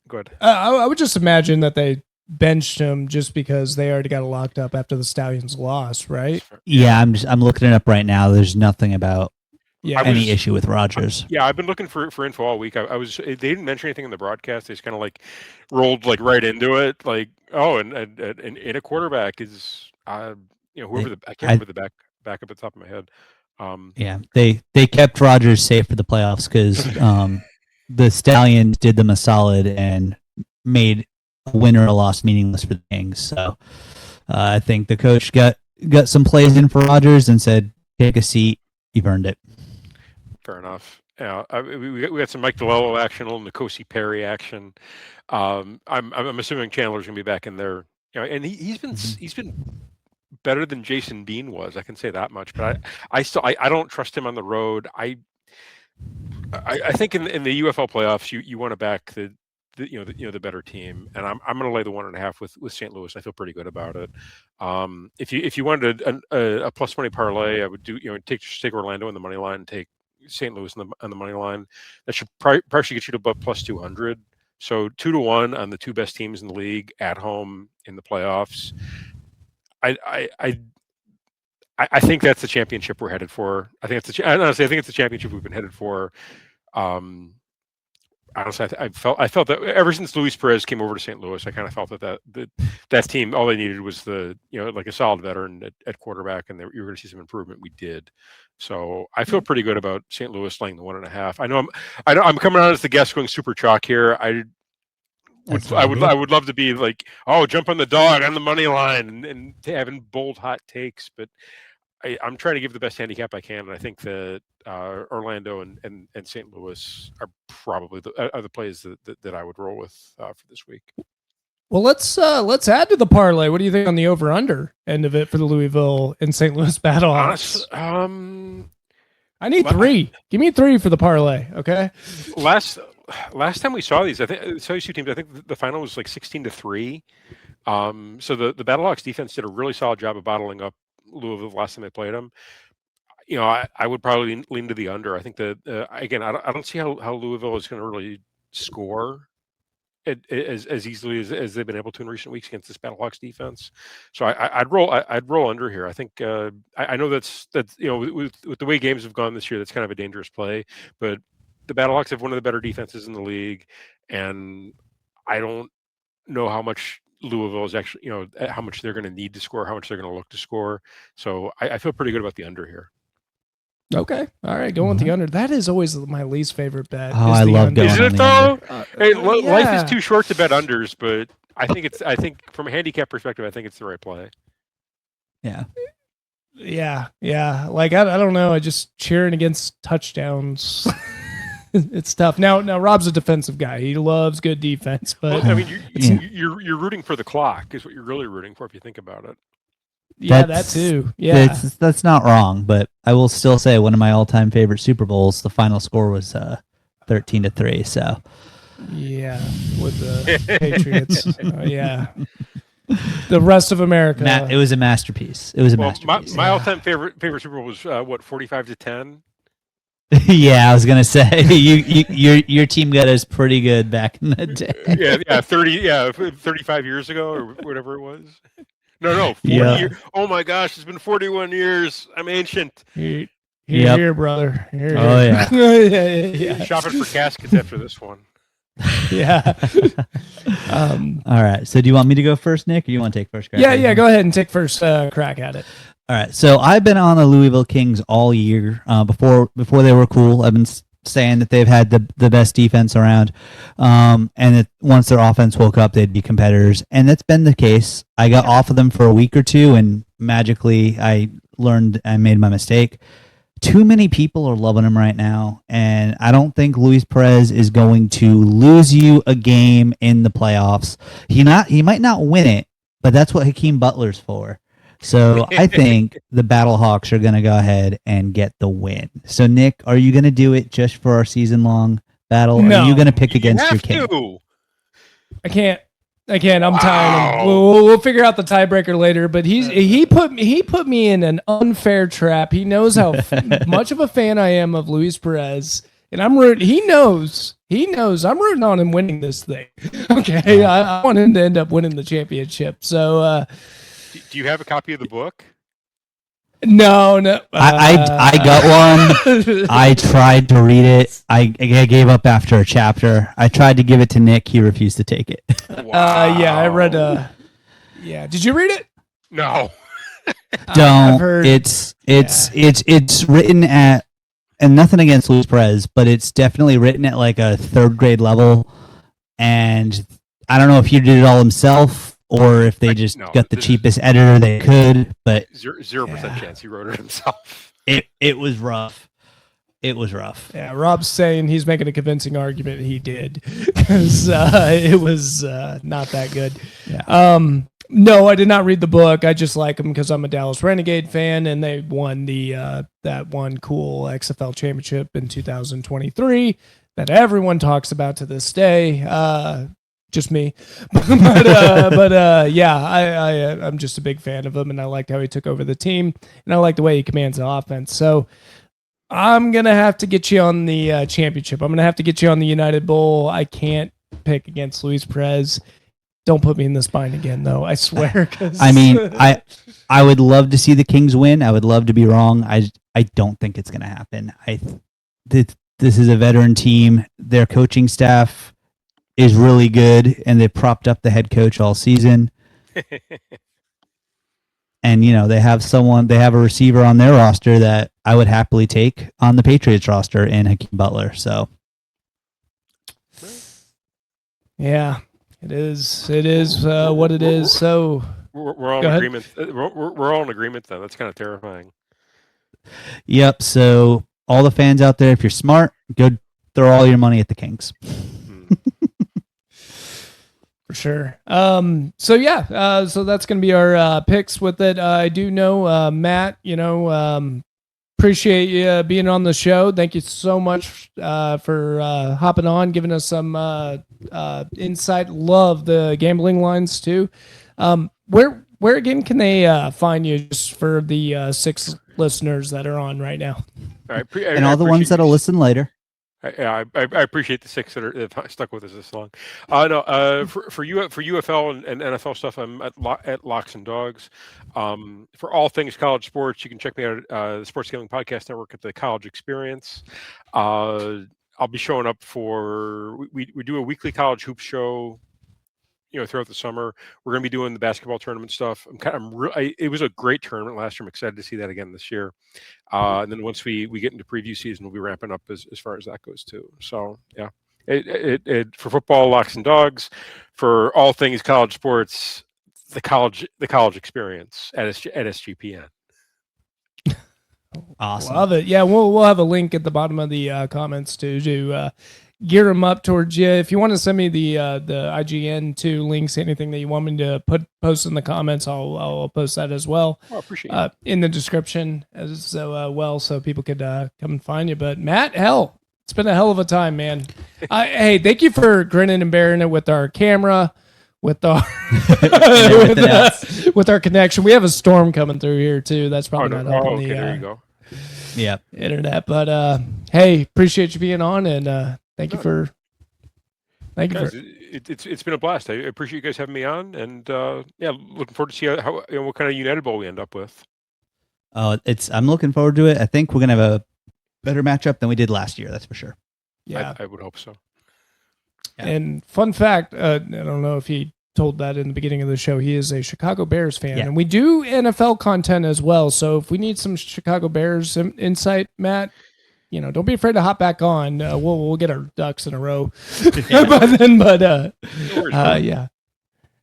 Go ahead. I would just imagine that they benched him just because they already got locked up after the Stallions lost, right? Yeah, I'm looking it up right now. There's nothing about any issue with Rogers. I've been looking for info all week. They didn't mention anything in the broadcast. They just kind of rolled right into it. And a quarterback is whoever I can't remember the back up at the top of my head. They kept Rogers safe for the playoffs because the Stallions did them a solid and made a win or a loss meaningless for the Kings. So I think the coach got some plays in for Rogers and said, "Take a seat. You've earned it." Fair enough. Yeah, we got some Mike DeLello action, a little N'Kosi Perry action. I'm assuming Chandler's gonna be back in there. And he's been better than Jason Bean was. I can say that much. But I don't trust him on the road. I think in the UFL playoffs, you want to back the better team, and I'm going to lay the 1.5 with St. Louis. I feel pretty good about it. If you wanted a plus money parlay, I would do take Orlando in the money line and take St. Louis on the money line. That should partially get you to about plus 200. So 2-1 on the two best teams in the league at home in the playoffs. I think that's the championship we're headed for. Honestly, I think it's the championship we've been headed for. Honestly, I felt that ever since Luis Perez came over to St. Louis, I kind of felt that team, all they needed was a solid veteran at quarterback, and you were going to see some improvement. We did. So I feel pretty good about St. Louis laying the 1.5. I know I'm coming on as the guest going super chalk here. I would love to be jump on the dog on the money line and having bold hot takes, but I'm trying to give the best handicap I can, and I think that Orlando and St. Louis are probably the plays that I would roll with for this week. Well, let's add to the parlay. What do you think on the over/under end of it for the Louisville and St. Louis Battlehawks? I need 3. Give me 3 for the parlay, okay? Last time we saw these, these two teams, I think the final was 16-3. So the Battlehawks defense did a really solid job of bottling up Louisville the last time they played them. I would probably lean to the under. I think that again, I don't see how Louisville is going to really score as easily as they've been able to in recent weeks against this Battlehawks defense. So I'd roll under here. I think I know that's with the way games have gone this year, that's kind of a dangerous play. But the Battlehawks have one of the better defenses in the league, and I don't know how much Louisville is actually, how much they're going to need to score, how much they're going to look to score. So I feel pretty good about the under here. Okay. All right. Going with the under. That is always my least favorite bet. I love going. Is it though? Life is too short to bet unders, but I think from a handicap perspective, I think it's the right play. Yeah. Yeah. I don't know. I just cheering against touchdowns. It's tough. Now Rob's a defensive guy. He loves good defense, but you're rooting for the clock is what you're really rooting for if you think about it. Yeah, that too. Yeah, that's not wrong, but I will still say one of my all-time favorite Super Bowls, the final score was 13-3. So yeah, with the Patriots. Yeah. the rest of America. It was a masterpiece. It was a masterpiece. My all-time favorite Super Bowl was 45-10. Yeah, I was gonna say your team got us pretty good back in the day. 35 years ago or whatever it was. No, 40 Yeah. years. Oh my gosh, it's been 41 years. I'm ancient. Here, brother. Here. Oh yeah. yeah. Shopping for caskets after this one. Yeah. All right. So do you want me to go first, Nick, or you want to take first crack? Yeah. Go ahead and take first crack at it. All right. So I've been on the Louisville Kings all year. Before they were cool, I've been saying that they've had the best defense around, and that once their offense woke up, they'd be competitors, and that's been the case. I got off of them for a week or two, and magically I learned I made my mistake. Too many people are loving him right now, and I don't think Luis Perez is going to lose you a game in the playoffs. He might not win it, but that's what Hakeem Butler's for. So I think the Battlehawks are going to go ahead and get the win. So Nick, are you going to do it just for our season-long battle? Or No. are you going to pick against your king? I can't. I'm tired. We'll figure out the tiebreaker later. But he put me in an unfair trap. He knows how much of a fan I am of Luis Perez, and I'm rooting. He knows. I'm rooting on him winning this thing. Okay, I want him to end up winning the championship. So, do you have a copy of the book? No. I got one. I tried to read it. I gave up after a chapter. I tried to give it to Nick. He refused to take it. Wow. Yeah, I read. Yeah, did you read it? No. Don't. Heard, it's written at, and nothing against Luis Perez, but it's definitely written at like a third grade level. And I don't know if he did it all himself, or if they just got the cheapest editor they could, but 0% chance he wrote it himself. It was rough. It was rough. Yeah, Rob's saying he's making a convincing argument he did, because it was not that good. Yeah. No, I did not read the book. I just like them because I'm a Dallas Renegade fan, and they won that one cool XFL championship in 2023 that everyone talks about to this day. Just me, but yeah, I'm just a big fan of him, and I liked how he took over the team, and I like the way he commands the offense. So I'm gonna have to get you on the championship. I'm gonna have to get you on the United Bowl. I can't pick against Luis Perez. Don't put me in the spine again, though. I swear. I mean, I would love to see the Kings win. I would love to be wrong. I don't think it's gonna happen. This is a veteran team. Their coaching staff is really good, and they propped up the head coach all season. And they have a receiver on their roster that I would happily take on the Patriots roster in Hakeem Butler. So yeah, it is what it is. So we're all in agreement. We're all in agreement then. That's kind of terrifying. Yep. So all the fans out there, if you're smart, go throw all your money at the Kings. For sure. So yeah, so that's going to be our picks with it. I do know, Matt, appreciate you being on the show. Thank you so much for hopping on, giving us some insight. Love the gambling lines too. Where again can they find you, just for the 6 listeners that are on right now? All right, and all the ones that'll listen later. I appreciate the 6 that are stuck with us this long. For UFL and NFL stuff, I'm at Locks and Dogs. For all things college sports, you can check me out at the Sports Gambling Podcast Network at the College Experience. I'll be showing up for we do a weekly college hoop show. Throughout the summer, we're going to be doing the basketball tournament stuff. It was a great tournament last year. I'm excited to see that again this year. And then once we get into preview season, we'll be ramping up as far as that goes too. So yeah, it for football, Locks and Dogs, for all things college sports, the college experience at SGPN. Awesome, love it. Yeah, we'll have a link at the bottom of the comments to gear them up towards you. If you want to send me the IGN 2 links, anything that you want me to post in the comments, I'll post that as well. I appreciate it. In the description as well, so people could come and find you. But Matt, it's been a hell of a time, man. Hey, thank you for grinning and bearing it with our camera, with our Everything else. with our connection. We have a storm coming through here too. That's probably not helping okay, there you the go. Yeah. internet. But hey, appreciate you being on, and thank you for. Guys, it's been a blast. I appreciate you guys having me on, and looking forward to see how what kind of United Bowl we end up with. I'm looking forward to it. I think we're gonna have a better matchup than we did last year. That's for sure. Yeah, I would hope so. Yeah. And fun fact, I don't know if he told that in the beginning of the show. He is a Chicago Bears fan, and we do NFL content as well. So if we need some Chicago Bears insight, Matt, don't be afraid to hop back on. We'll get our ducks in a row by then. But yeah,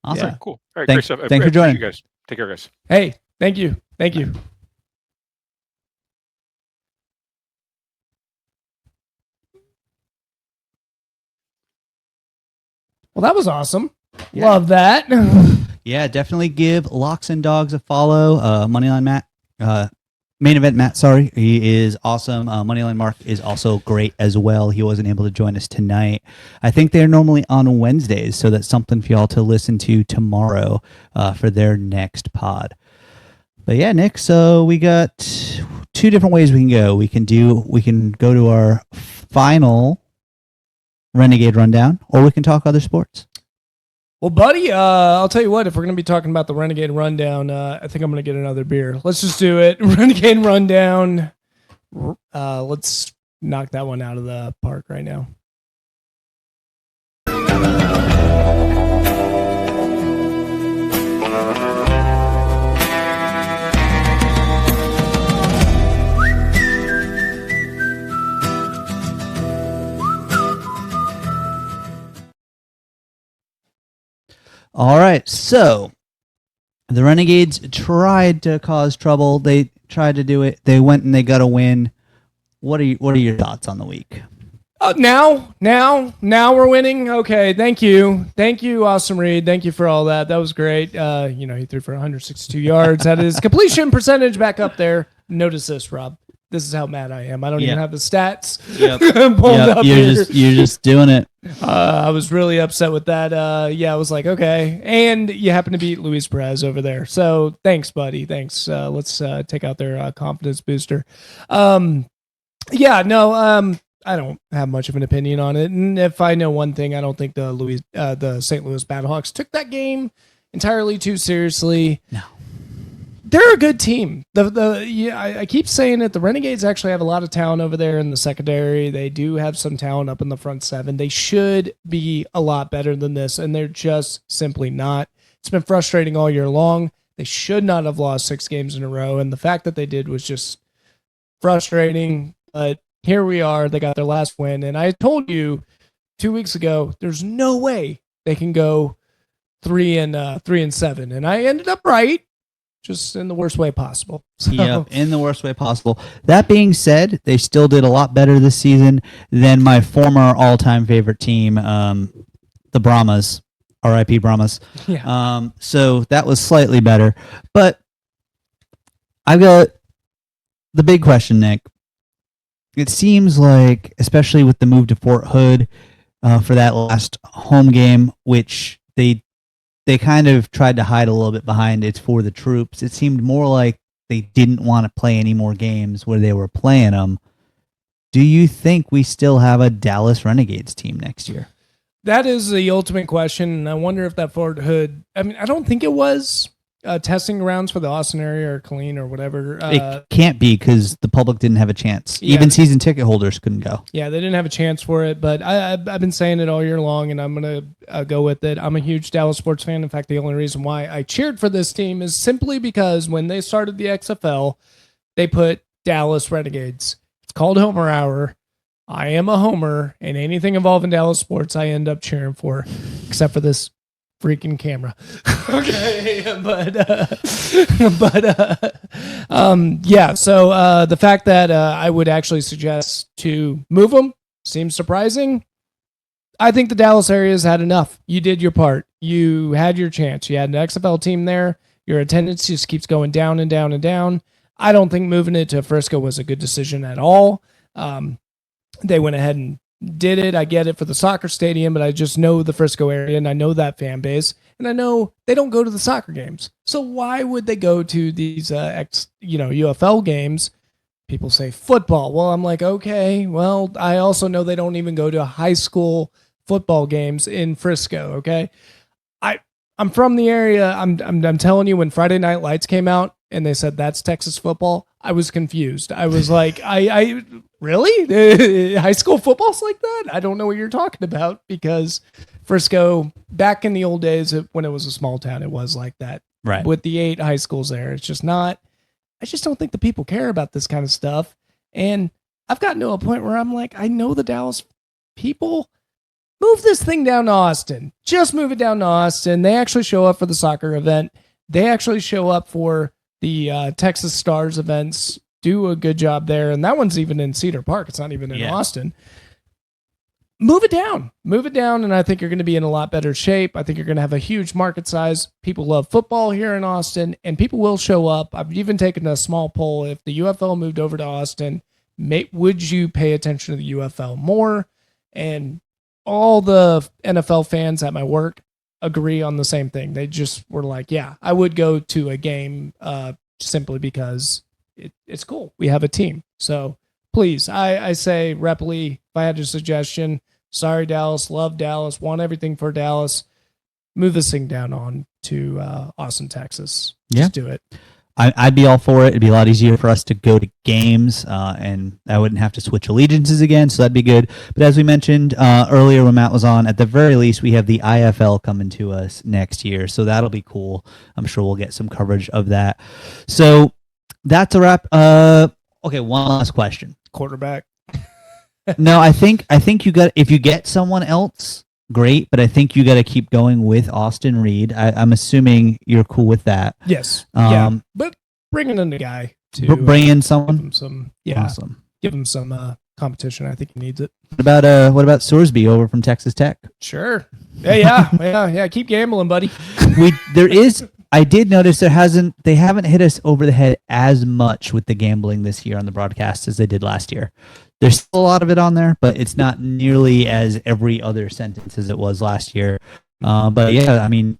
Awesome. Yeah. Cool. All right, Thanks great stuff. for joining, you guys. Take care, guys. Hey, thank you. Well, that was awesome. Yeah. Love that. Yeah, definitely give Locks and Dogs a follow. Moneyline Matt, Main Event Matt, sorry. He is awesome. Moneyline Mark is also great as well. He wasn't able to join us tonight. I think they're normally on Wednesdays, so that's something for y'all to listen to tomorrow for their next pod. But yeah, Nick, so we got two different ways we can go. We can go to our final Renegade Rundown, or we can talk other sports. Well, buddy, I'll tell you what, if we're going to be talking about the Renegade Rundown, I think I'm going to get another beer. Let's just do it. Renegade Rundown. Let's knock that one out of the park right now. All right, so the Renegades tried to cause trouble. They tried to do it. They went and they got a win. What are your thoughts on the week? Now we're winning. Okay, thank you, Austin Reed. Thank you for all that. That was great. He threw for 162 yards. Had his completion percentage back up there. Notice this, Rob. This is how mad I am. I don't even have the stats pulled up You're just doing it. I was really upset with that. I was like, okay. And you happen to beat Luis Perez over there. So thanks, buddy. Thanks. Let's take out their confidence booster. I don't have much of an opinion on it. And if I know one thing, I don't think the St. Louis Battlehawks took that game entirely too seriously. No. They're a good team. I keep saying it. The Renegades actually have a lot of talent over there in the secondary. They do have some talent up in the front seven. They should be a lot better than this, and they're just simply not. It's been frustrating all year long. They should not have lost 6 games in a row, and the fact that they did was just frustrating. But here we are. They got their last win, and I told you 2 weeks ago, there's no way they can go 3-7, and I ended up right. Just in the worst way possible. So. Yep, in the worst way possible. That being said, they still did a lot better this season than my former all-time favorite team, the Brahmas, R.I.P. Brahmas. Yeah. So that was slightly better. But I've got the big question, Nick. It seems like, especially with the move to Fort Hood for that last home game, which they kind of tried to hide a little bit behind it's for the troops. It seemed more like they didn't want to play any more games where they were playing them. Do you think we still have a Dallas Renegades team next year? That is the ultimate question. And I wonder if that Fort Hood, I don't think it was testing grounds for the Austin area or Killeen or whatever. It can't be because the public didn't have a chance. Yeah. Even season ticket holders couldn't go. Yeah, they didn't have a chance for it, but I've been saying it all year long, and I'm going to go with it. I'm a huge Dallas sports fan. In fact, the only reason why I cheered for this team is simply because when they started the XFL, they put Dallas Renegades. It's called Homer Hour. I am a homer, and anything involving Dallas sports I end up cheering for, except for this freaking camera. Okay, so the fact that I would actually suggest to move them seems surprising. I think the Dallas area has had enough. You did your part. You had your chance. You had an XFL team there. Your attendance just keeps going down and down and down. I don't think moving it to Frisco was a good decision at all. They went ahead and did it. I get it for the soccer stadium, but I just know the Frisco area and I know that fan base, and I know they don't go to the soccer games. So why would they go to these UFL games? People say football. Well, I'm like, okay, well, I also know they don't even go to high school football games in Frisco. Okay. I'm from the area. I'm telling you, when Friday Night Lights came out and they said that's Texas football, I was confused. I was like, I really? High school football's like that? I don't know what you're talking about, because Frisco, back in the old days when it was a small town, it was like that. Right. With the 8 high schools there, it's just not. I just don't think the people care about this kind of stuff. And I've gotten to a point where I'm like, I know the Dallas people. Move this thing down to Austin. Just move it down to Austin. They actually show up for the soccer event. They actually show up for the Texas Stars events. Do a good job there. And that one's even in Cedar Park. It's not even in Austin. Move it down. Move it down, and I think you're going to be in a lot better shape. I think you're going to have a huge market size. People love football here in Austin, and people will show up. I've even taken a small poll. If the UFL moved over to Austin, would you pay attention to the UFL more? And all the NFL fans at my work agree on the same thing. They just were like, yeah, I would go to a game simply because it's cool. We have a team. So please, I say, Repley, if I had a suggestion, sorry, Dallas, love Dallas, want everything for Dallas, move this thing down on to Austin, Texas. Just do it. I'd be all for it. It'd be a lot easier for us to go to games, and I wouldn't have to switch allegiances again, so that'd be good. But as we mentioned earlier when Matt was on, at the very least, we have the IFL coming to us next year, so that'll be cool. I'm sure we'll get some coverage of that. So that's a wrap. Okay, one last question. Quarterback. No, I think you got, if you get someone else, great, but I think you got to keep going with Austin Reed. I'm assuming you're cool with that. Yes. But bringing in the guy to bring in someone. Give him some, awesome. Give him some competition. I think he needs it. What about Sorsby over from Texas Tech? Sure. Yeah. Keep gambling, buddy. I did notice they haven't hit us over the head as much with the gambling this year on the broadcast as they did last year. There's still a lot of it on there, but it's not nearly as every other sentence as it was last year. But yeah, I mean,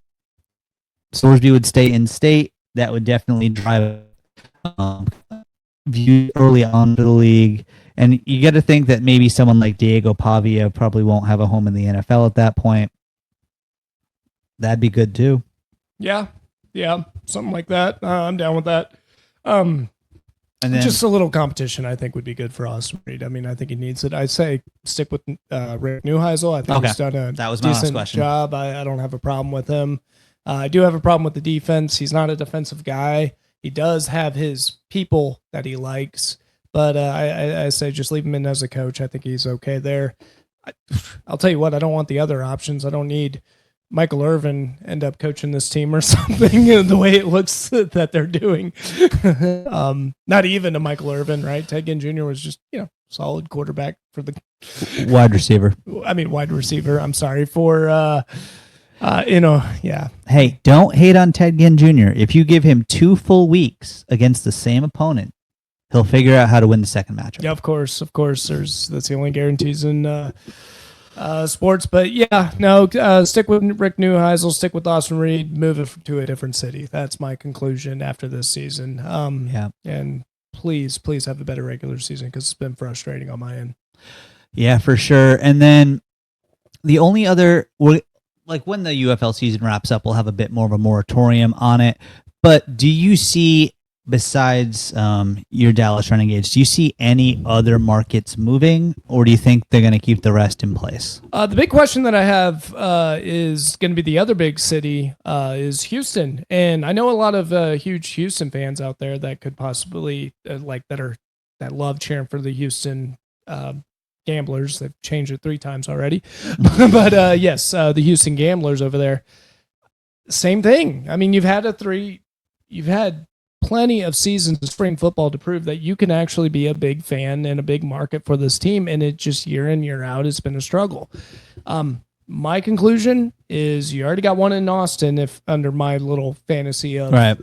Sorsby would stay in state. That would definitely drive view early on to the league. And you got to think that maybe someone like Diego Pavia probably won't have a home in the NFL at that point. That'd be good too. Yeah, something like that. I'm down with that. And then, just a little competition, I think, would be good for Austin Reed. I mean, I think he needs it. I'd say stick with Rick Neuheisel. I think he's done a decent job. I don't have a problem with him. I do have a problem with the defense. He's not a defensive guy. He does have his people that he likes, but I say just leave him in as a coach. I think he's okay there. I'll tell you what, I don't want the other options. I don't need Michael Irvin end up coaching this team or something the way it looks that they're doing. Not even a Michael Irvin, right? Ted Ginn Jr. was just, solid quarterback for the wide receiver. Wide receiver. I'm sorry for, yeah. Hey, don't hate on Ted Ginn Jr. If you give him 2 full weeks against the same opponent, he'll figure out how to win the second matchup. Yeah, of course. That's the only guarantees in, sports, but stick with Rick Neuheisel, stick with Austin Reed, move it to a different city. That's my conclusion after this season. And please have a better regular season, because it's been frustrating on my end. Yeah, for sure. And then the only other, like when the UFL season wraps up, we'll have a bit more of a moratorium on it. But do you see, besides your Dallas Renegades, do you see any other markets moving, or do you think they're going to keep the rest in place? The big question that I have is going to be the other big city is Houston. And I know a lot of huge Houston fans out there that could possibly that love cheering for the Houston Gamblers. They've changed it 3 times already. But yes, the Houston Gamblers over there. Same thing. I mean, you've had plenty of seasons of spring football to prove that you can actually be a big fan and a big market for this team, and it just year in, year out has been a struggle. My conclusion is you already got one in Austin, if under my little fantasy of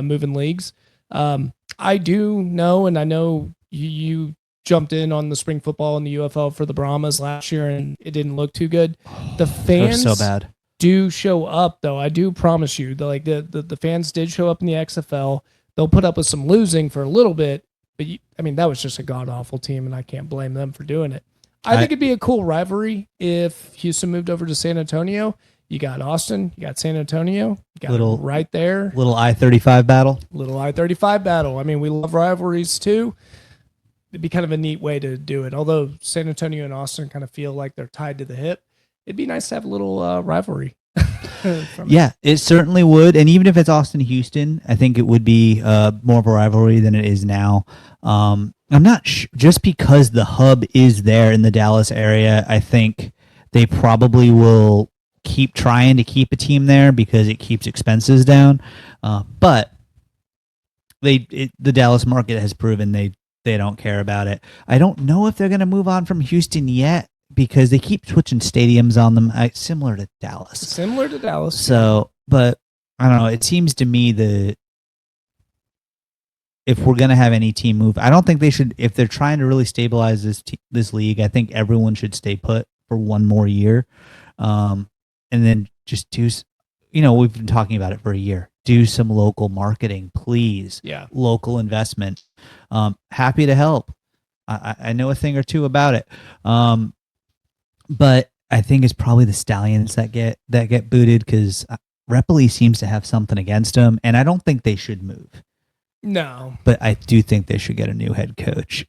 moving leagues. I do know, and I know you jumped in on the spring football in the UFL for the Brahmas last year, and it didn't look too good. The fans so bad. do show up, though. I do promise you. The fans did show up in the XFL. They'll put up with some losing for a little bit, but that was just a god-awful team, and I can't blame them for doing it. I think it'd be a cool rivalry if Houston moved over to San Antonio. You got Austin, you got San Antonio, you got it right there. Little I-35 battle. Little I-35 battle. We love rivalries too. It'd be kind of a neat way to do it. Although San Antonio and Austin kind of feel like they're tied to the hip, it'd be nice to have a little rivalry. Yeah, it certainly would. And even if it's Austin-Houston, I think it would be more of a rivalry than it is now. I'm not just because the hub is there in the Dallas area. I think they probably will keep trying to keep a team there because it keeps expenses down. But the Dallas market has proven they don't care about it. I don't know if they're going to move on from Houston yet because they keep switching stadiums on them, similar to Dallas. So, but I don't know. It seems to me that if we're going to have any team move, I don't think they should. If they're trying to really stabilize this league, I think everyone should stay put for one more year. And then just do, we've been talking about it for a year. Do some local marketing, please. Yeah. Local investment. Happy to help. I know a thing or two about it. But I think it's probably the Stallions that get booted because Repoli seems to have something against them, and I don't think they should move. No. But I do think they should get a new head coach.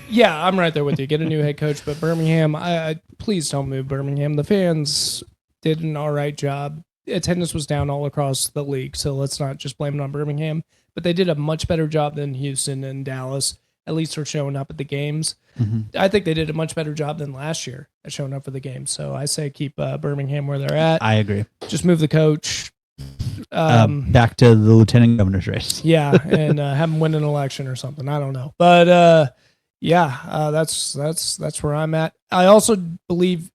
Yeah, I'm right there with you. Get a new head coach, but Birmingham, please don't move Birmingham. The fans did an all right job. Attendance was down all across the league, so let's not just blame it on Birmingham. But they did a much better job than Houston and Dallas, at least for showing up at the games. Mm-hmm. I think they did a much better job than last year at showing up for the games. So I say keep Birmingham where they're at. I agree. Just move the coach. Back to the lieutenant governor's race. Yeah, and have them win an election or something. I don't know. But that's where I'm at. I also believe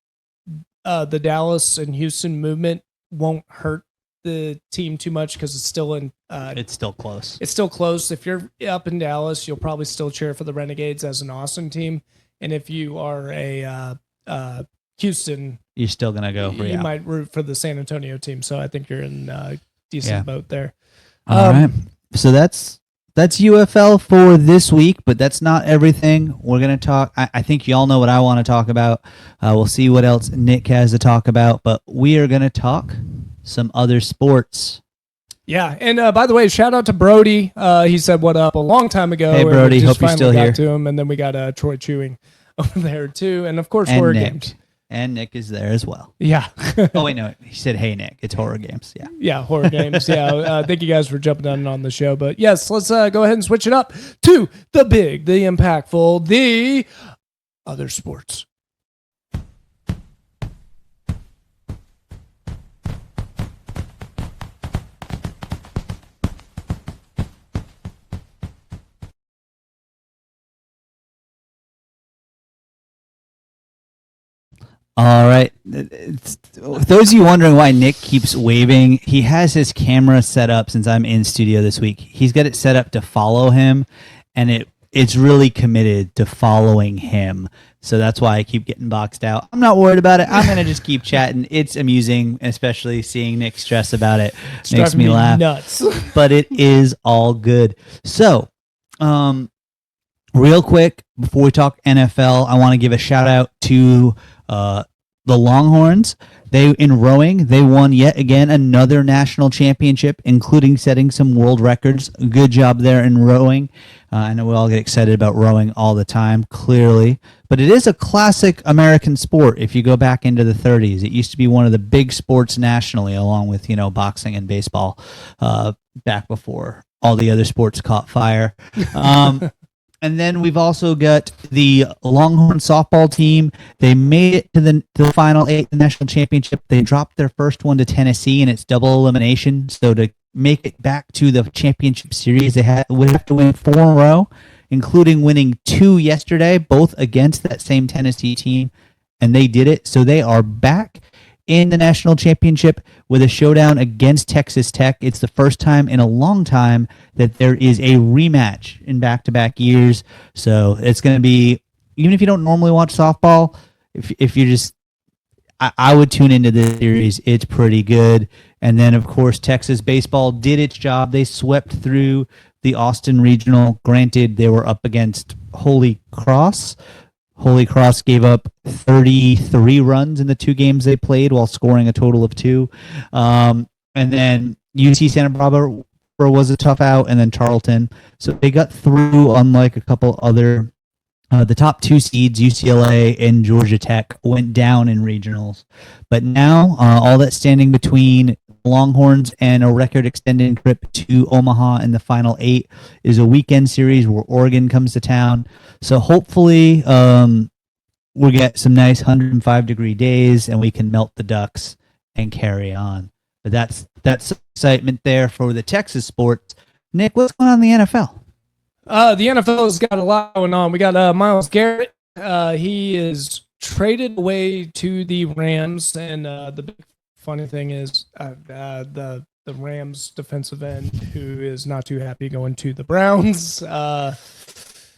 the Dallas and Houston movement won't hurt the team too much because it's still it's still close. It's still close. If you're up in Dallas, you'll probably still cheer for the Renegades as an Austin team, and if you are a Houston, you're still gonna go. You might root for the San Antonio team. So I think you're in a decent boat there. All right. So that's UFL for this week, but that's not everything. We're going to talk. I think y'all know what I want to talk about. We'll see what else Nick has to talk about, but we are going to talk some other sports. Yeah, and by the way, shout out to Brody. He said what up a long time ago. Hey, Brody, hope you're still here. To him, and then we got Troy Chewing over there too, and of course Horror Games. And Nick is there as well. Yeah. Oh, wait, no. He said, hey, Nick. It's Horror Games. Yeah. Yeah, Horror Games. Yeah. Thank you guys for jumping on the show. But yes, let's go ahead and switch it up to the big, the impactful, the other sports. All right. Those of you wondering why Nick keeps waving, he has his camera set up since I'm in studio this week. He's got it set up to follow him, and it's really committed to following him. So that's why I keep getting boxed out. I'm not worried about it. I'm going to just keep chatting. It's amusing, especially seeing Nick stress about it. Makes me laugh. Nuts. But it is all good. So, real quick, before we talk NFL, I want to give a shout out to the Longhorns. In rowing, they won yet again another national championship, including setting some world records. Good job there in rowing. I know we all get excited about rowing all the time, clearly. But it is a classic American sport if you go back into the 30s. It used to be one of the big sports nationally, along with, boxing and baseball, back before all the other sports caught fire. And then we've also got the Longhorn softball team. They made it to the final 8, the national championship. They dropped their first one to Tennessee, and it's double elimination. So to make it back to the championship series, they would have to win 4 in a row, including winning 2 yesterday, both against that same Tennessee team, and they did it. So they are back in the national championship with a showdown against Texas Tech. It's the first time in a long time that there is a rematch in back-to-back years. So it's going to be even if you don't normally watch softball, if you just, I would tune into this series. It's pretty good. And then, of course, Texas baseball did its job. They swept through the Austin Regional. Granted, they were up against Holy Cross. Holy Cross gave up 33 runs in the 2 games they played while scoring a total of 2. And then UC Santa Barbara was a tough out, and then Charlton. So they got through, unlike a couple other. The top 2 seeds, UCLA and Georgia Tech, went down in regionals. But now, all that's standing between Longhorns and a record-extending trip to Omaha in the Final 8 is a weekend series where Oregon comes to town. So hopefully we'll get some nice 105-degree days, and we can melt the Ducks and carry on. But that's excitement there for the Texas sports. Nick, what's going on in the NFL? The NFL's got a lot going on. We got Myles Garret. He is traded away to the Rams, and the big funny thing is the Rams defensive end who is not too happy going to the Browns.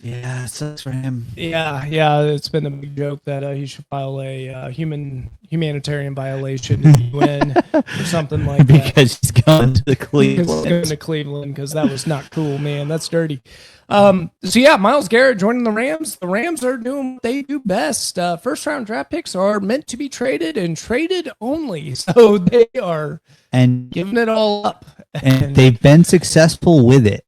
Yeah, it sucks for him. Yeah, it's been a big joke that he should file a humanitarian violation in the UN or something like that. Because he's going to the Cleveland. He's going to Cleveland because that was not cool, man. That's dirty. So yeah, Myles Garret joining the Rams. The Rams are doing what they do best. First round draft picks are meant to be traded and traded only. So they are giving it all up. And they've been successful with it.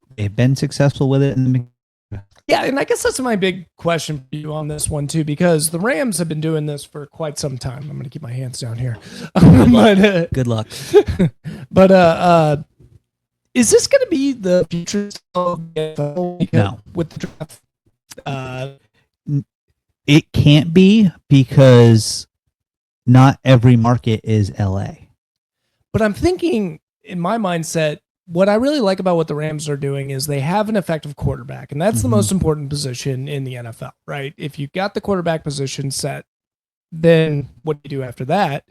Yeah, and I guess that's my big question for you on this one too, because the Rams have been doing this for quite some time. I'm going to keep my hands down here. Good luck. But is this going to be the future of the NFL? No. With the draft? It can't be, because not every market is LA. But I'm thinking, in my mindset, what I really like about what the Rams are doing is they have an effective quarterback, and that's the most important position in the NFL, right? If you've got the quarterback position set, then what do you do after that?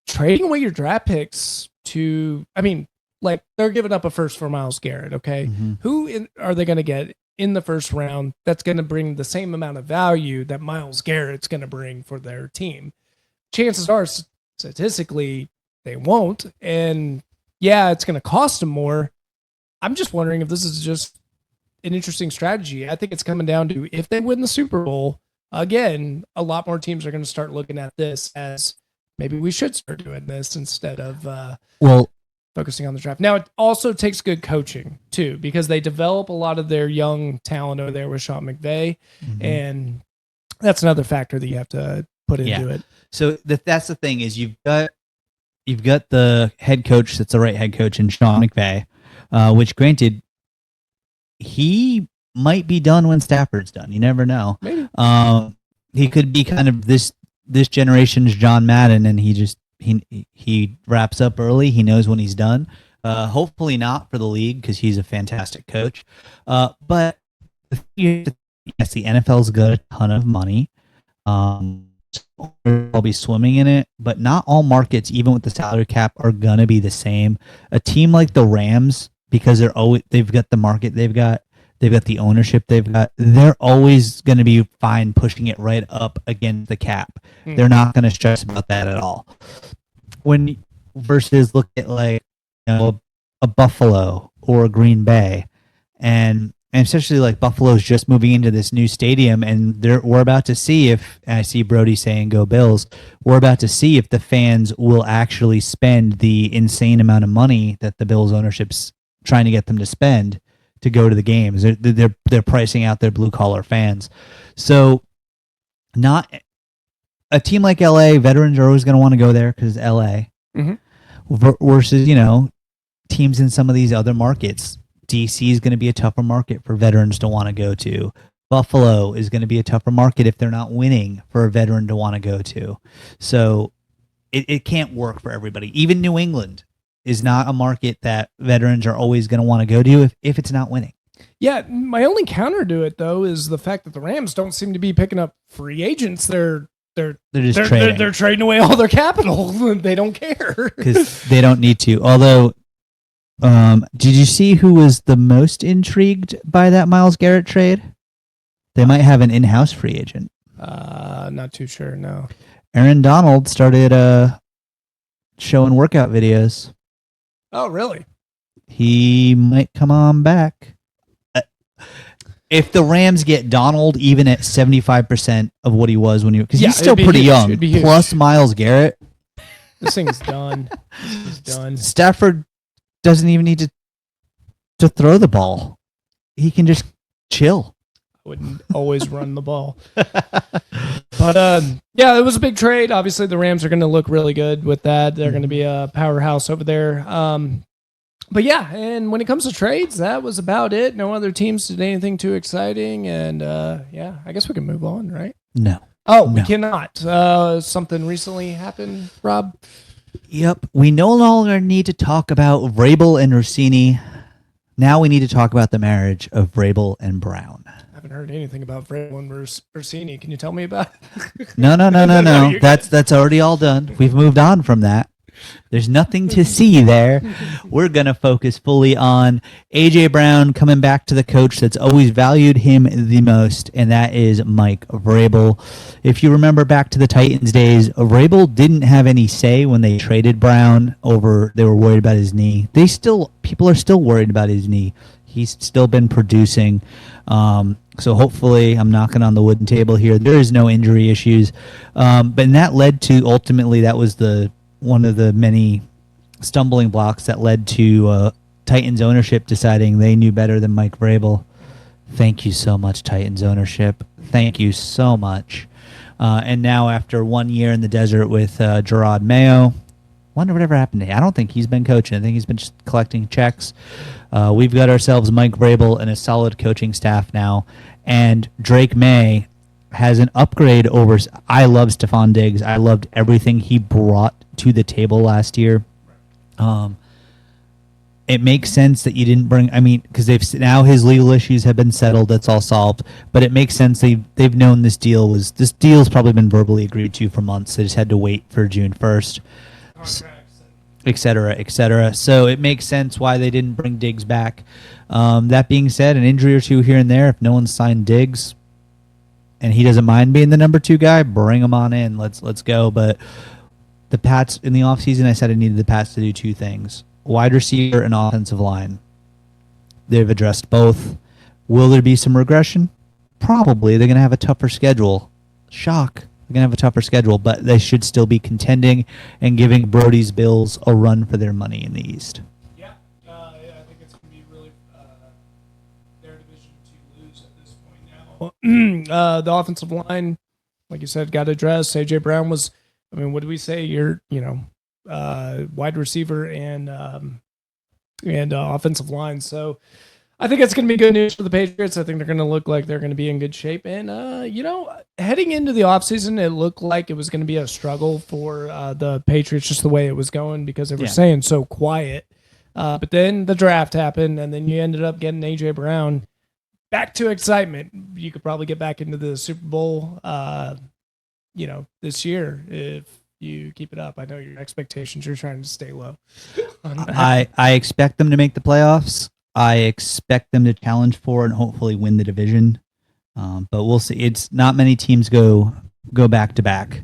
Trading away your draft picks to, they're giving up a first for Myles Garret, okay? Who are they going to get in the first round that's going to bring the same amount of value that Myles Garrett's going to bring for their team? Chances are, statistically, they won't, and yeah, it's going to cost them more. I'm just wondering if this is just an interesting strategy. I think it's coming down to, if they win the Super Bowl, again, a lot more teams are going to start looking at this as maybe we should start doing this instead of focusing on the draft. Now, it also takes good coaching, too, because they develop a lot of their young talent over there with Sean McVay, and that's another factor that you have to put into it. So that's the thing, is you've got the head coach that's the right head coach in Sean McVay, which, granted, he might be done when Stafford's done. You never know. Maybe. He could be kind of this generation's John Madden, and he wraps up early. He knows when he's done. Hopefully not for the league, because he's a fantastic coach. But yes, the NFL's got a ton of money. I'll be swimming in it, but not all markets, even with the salary cap, are gonna be the same. A team like the Rams, because they've got the market they've got the ownership they've got, they're always gonna be fine pushing it right up against the cap. They're not gonna stress about that at all. Versus look at a Buffalo or a Green Bay, and especially like Buffalo's just moving into this new stadium, and we're about to see if, and I see Brody saying go Bills, we're about to see if the fans will actually spend the insane amount of money that the Bills ownership's trying to get them to spend to go to the games. They're pricing out their blue collar fans. So not a team like LA, veterans are always going to want to go there because LA, versus, teams in some of these other markets. DC is going to be a tougher market for veterans to want to go to. Buffalo is going to be a tougher market if they're not winning for a veteran to want to go to. So it can't work for everybody. Even New England is not a market that veterans are always going to want to go to if it's not winning. Yeah, my only counter to it, though, is the fact that the Rams don't seem to be picking up free agents. They're just trading. They're trading away all their capital. They don't care. Because they don't need to. Although, did you see who was the most intrigued by that Myles Garret trade? They might have an in-house free agent. Not too sure. No. Aaron Donald started showing workout videos. Oh, really? He might come on back. If the Rams get Donald even at 75% of what he was when because he's still pretty young, plus Myles Garrett, this thing's done. This is done. Stafford doesn't even need to throw the ball. He can just chill. I wouldn't always run the ball. But yeah, it was a big trade. Obviously, the Rams are going to look really good with that. They're going to be a powerhouse over there. But yeah, and when it comes to trades, that was about it. No other teams did anything too exciting. And yeah, I guess we can move on, right? No. Oh, we cannot. Something recently happened, Rob? Yep. We no longer need to talk about Vrabel and Rossini. Now we need to talk about the marriage of Vrabel and Brown. I haven't heard anything about Vrabel and Rossini. Can you tell me about it? No. That's already all done. We've moved on from that. There's nothing to see there. We're going to focus fully on A.J. Brown coming back to the coach that's always valued him the most, and that is Mike Vrabel. If you remember back to the Titans days, Vrabel didn't have any say when they traded Brown over. They were worried about his knee. People are still worried about his knee. He's still been producing. So hopefully, I'm knocking on the wooden table here. There is no injury issues. But that led to, ultimately, that was one of the many stumbling blocks that led to Titans ownership deciding they knew better than Mike Vrabel. Thank you so much, Titans ownership. Thank you so much. And now after 1 year in the desert with Gerard Mayo, wonder whatever happened to him. I don't think he's been coaching. I think he's been just collecting checks. We've got ourselves Mike Vrabel and a solid coaching staff now. And Drake May has an upgrade over. I love Stephon Diggs. I loved everything he brought to the table last year. It makes sense that you didn't bring. I mean, because now his legal issues have been settled. That's all solved. But it makes sense. They've known this deal's probably been verbally agreed to for months. They just had to wait for June 1st, et cetera, et cetera. So it makes sense why they didn't bring Diggs back. That being said, an injury or two here and there. If no one signed Diggs, and he doesn't mind being the number 2 guy, bring him on in. Let's go. But the Pats, in the offseason, I said I needed the Pats to do 2 things. Wide receiver and offensive line. They've addressed both. Will there be some regression? Probably. They're going to have a tougher schedule. Shock. They're going to have a tougher schedule, but they should still be contending and giving Brody's Bills a run for their money in the East. Yeah, I think it's going to be really their division to lose at this point now. The offensive line, like you said, got addressed. A.J. Brown was, I mean, what did we say? Wide receiver and offensive line. So I think it's going to be good news for the Patriots. I think they're going to look like they're going to be in good shape. And, heading into the offseason, it looked like it was going to be a struggle for the Patriots, just the way it was going, because they were saying so quiet. But then the draft happened, and then you ended up getting A.J. Brown. Back to excitement. You could probably get back into the Super Bowl, this year if you keep it up. I know your expectations, you're trying to stay low. I expect them to make the playoffs. I expect them to challenge for and hopefully win the division. But we'll see. It's not many teams go back to back.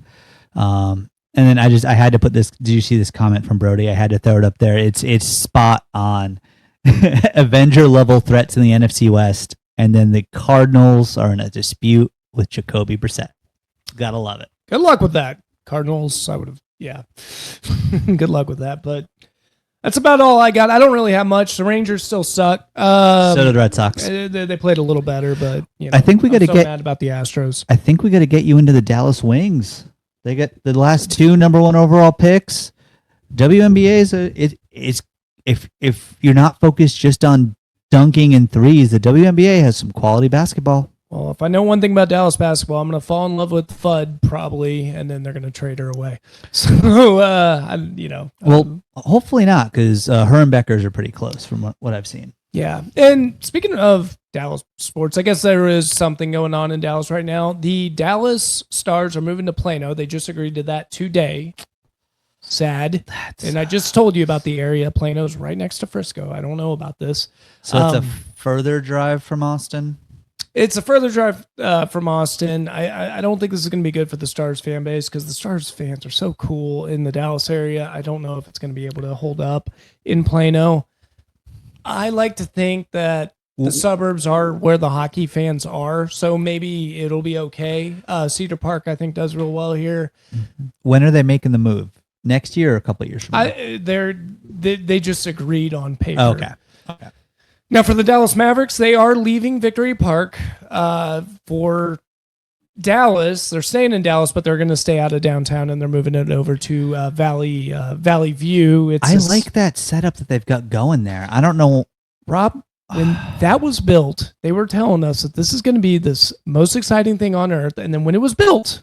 And then I had to put this. Did you see this comment from Brody? I had to throw it up there. It's spot on. Avenger level threats in the NFC West, and then the Cardinals are in a dispute with Jacoby Brissett. Gotta love it. Good luck with that. Cardinals, I would have, good luck with that. But that's about all I got. I don't really have much. The Rangers still suck. So do the Red Sox. They played a little better, but I think we got to get mad about the Astros. I think we got to get you into the Dallas Wings. They get the last 2 number 1 overall picks. WNBA is if you're not focused just on dunking and threes, the WNBA has some quality basketball. Well, if I know one thing about Dallas basketball, I'm going to fall in love with Fudd probably, and then they're going to trade her away. So, Well, hopefully not, because her and Beckers are pretty close from what I've seen. Yeah. And speaking of Dallas sports, I guess there is something going on in Dallas right now. The Dallas Stars are moving to Plano. They just agreed to that today. Sad. And I just told you about the area. Plano's right next to Frisco. I don't know about this. So it's a further drive from Austin? It's a further drive from Austin. I don't think this is going to be good for the Stars fan base because the Stars fans are so cool in the Dallas area. I don't know if it's going to be able to hold up in Plano. I like to think that the suburbs are where the hockey fans are, so maybe it'll be okay. Cedar Park, I think, does real well here. When are they making the move? Next year or a couple of years from now? They just agreed on paper. Okay. Now, for the Dallas Mavericks, they are leaving Victory Park for Dallas. They're staying in Dallas, but they're going to stay out of downtown, and they're moving it over to Valley View. I like that setup that they've got going there. I don't know. Rob, when that was built, they were telling us that this is going to be this most exciting thing on earth. And then when it was built,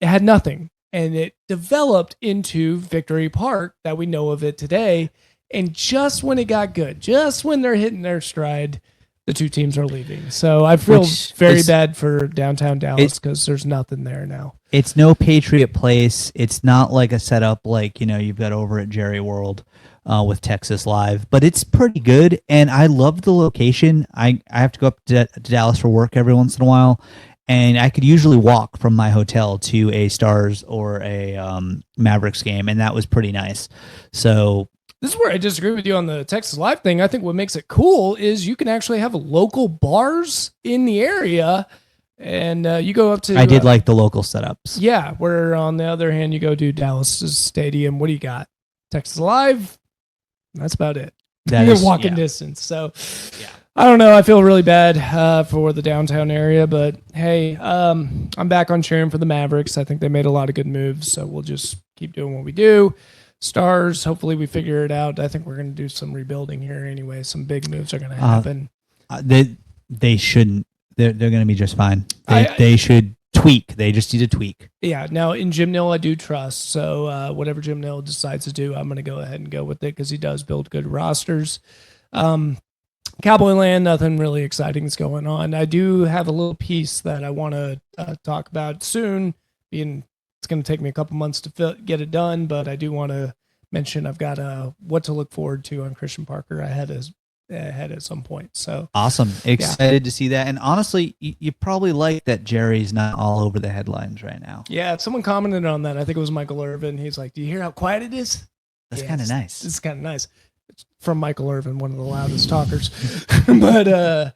it had nothing. And it developed into Victory Park that we know of it today. And just when it got good, just when they're hitting their stride, the two teams are leaving. So I feel very bad for downtown Dallas because there's nothing there now. It's no Patriot Place. It's not like a setup like, you've got over at Jerry World with Texas Live. But it's pretty good, and I love the location. I have to go up to Dallas for work every once in a while, and I could usually walk from my hotel to a Stars or a Mavericks game, and that was pretty nice. So this is where I disagree with you on the Texas Live thing. I think what makes it cool is you can actually have local bars in the area, and you go up to... I did like the local setups. Yeah, where on the other hand, you go to Dallas Stadium. What do you got? Texas Live? That's about it. You're walking distance. So, I don't know. I feel really bad for the downtown area, but hey, I'm back on cheering for the Mavericks. I think they made a lot of good moves, so we'll just keep doing what we do. Stars, hopefully we figure it out. I think we're going to do some rebuilding here anyway. Some big moves are going to happen. They shouldn't. They're going to be just fine. They should tweak. They just need to tweak. Yeah. Now in Jim Nill, I do trust. So whatever Jim Nill decides to do, I'm going to go ahead and go with it because he does build good rosters. Cowboy Land, nothing really exciting is going on. I do have a little piece that I want to talk about soon. It's going to take me a couple months to get it done, but I do want to mention I've got what to look forward to on Christian Parker ahead at some point. So awesome. Excited to see that. And honestly, you probably like that Jerry's not all over the headlines right now. Yeah, someone commented on that. I think it was Michael Irvin. He's like, do you hear how quiet it is? That's kind of nice. It's kind of nice. It's from Michael Irvin, one of the loudest talkers. But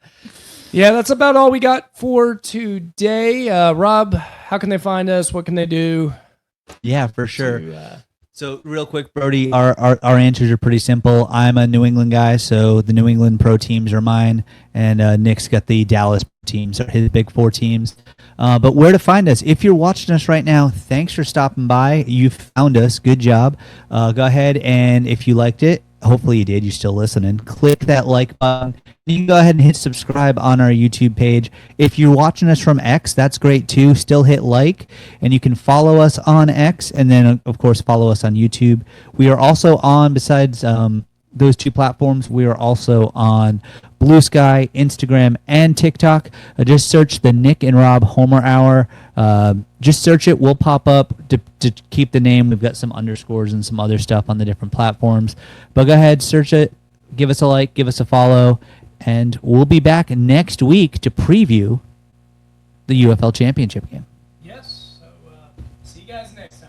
yeah, that's about all we got for today. Rob, how can they find us? What can they do? Yeah, for sure. So real quick, Brody, our answers are pretty simple. I'm a New England guy, so the New England pro teams are mine, and Nick's got the Dallas teams, so his big four teams. But where to find us? If you're watching us right now, thanks for stopping by. You found us. Good job. Go ahead, and if you liked it, hopefully you did, you're still listening, click that like button. You can go ahead and hit subscribe on our YouTube page. If you're watching us from X, that's great too. Still hit like, and you can follow us on X, and then, of course, follow us on YouTube. We are also on, besides those two platforms, we are also on Blue Sky, Instagram, and TikTok. Just search the Nick and Rob Homer Hour. Just search it. We'll pop up to keep the name. We've got some underscores and some other stuff on the different platforms. But go ahead, search it. Give us a like. Give us a follow. And we'll be back next week to preview the UFL Championship game. Yes. So see you guys next time.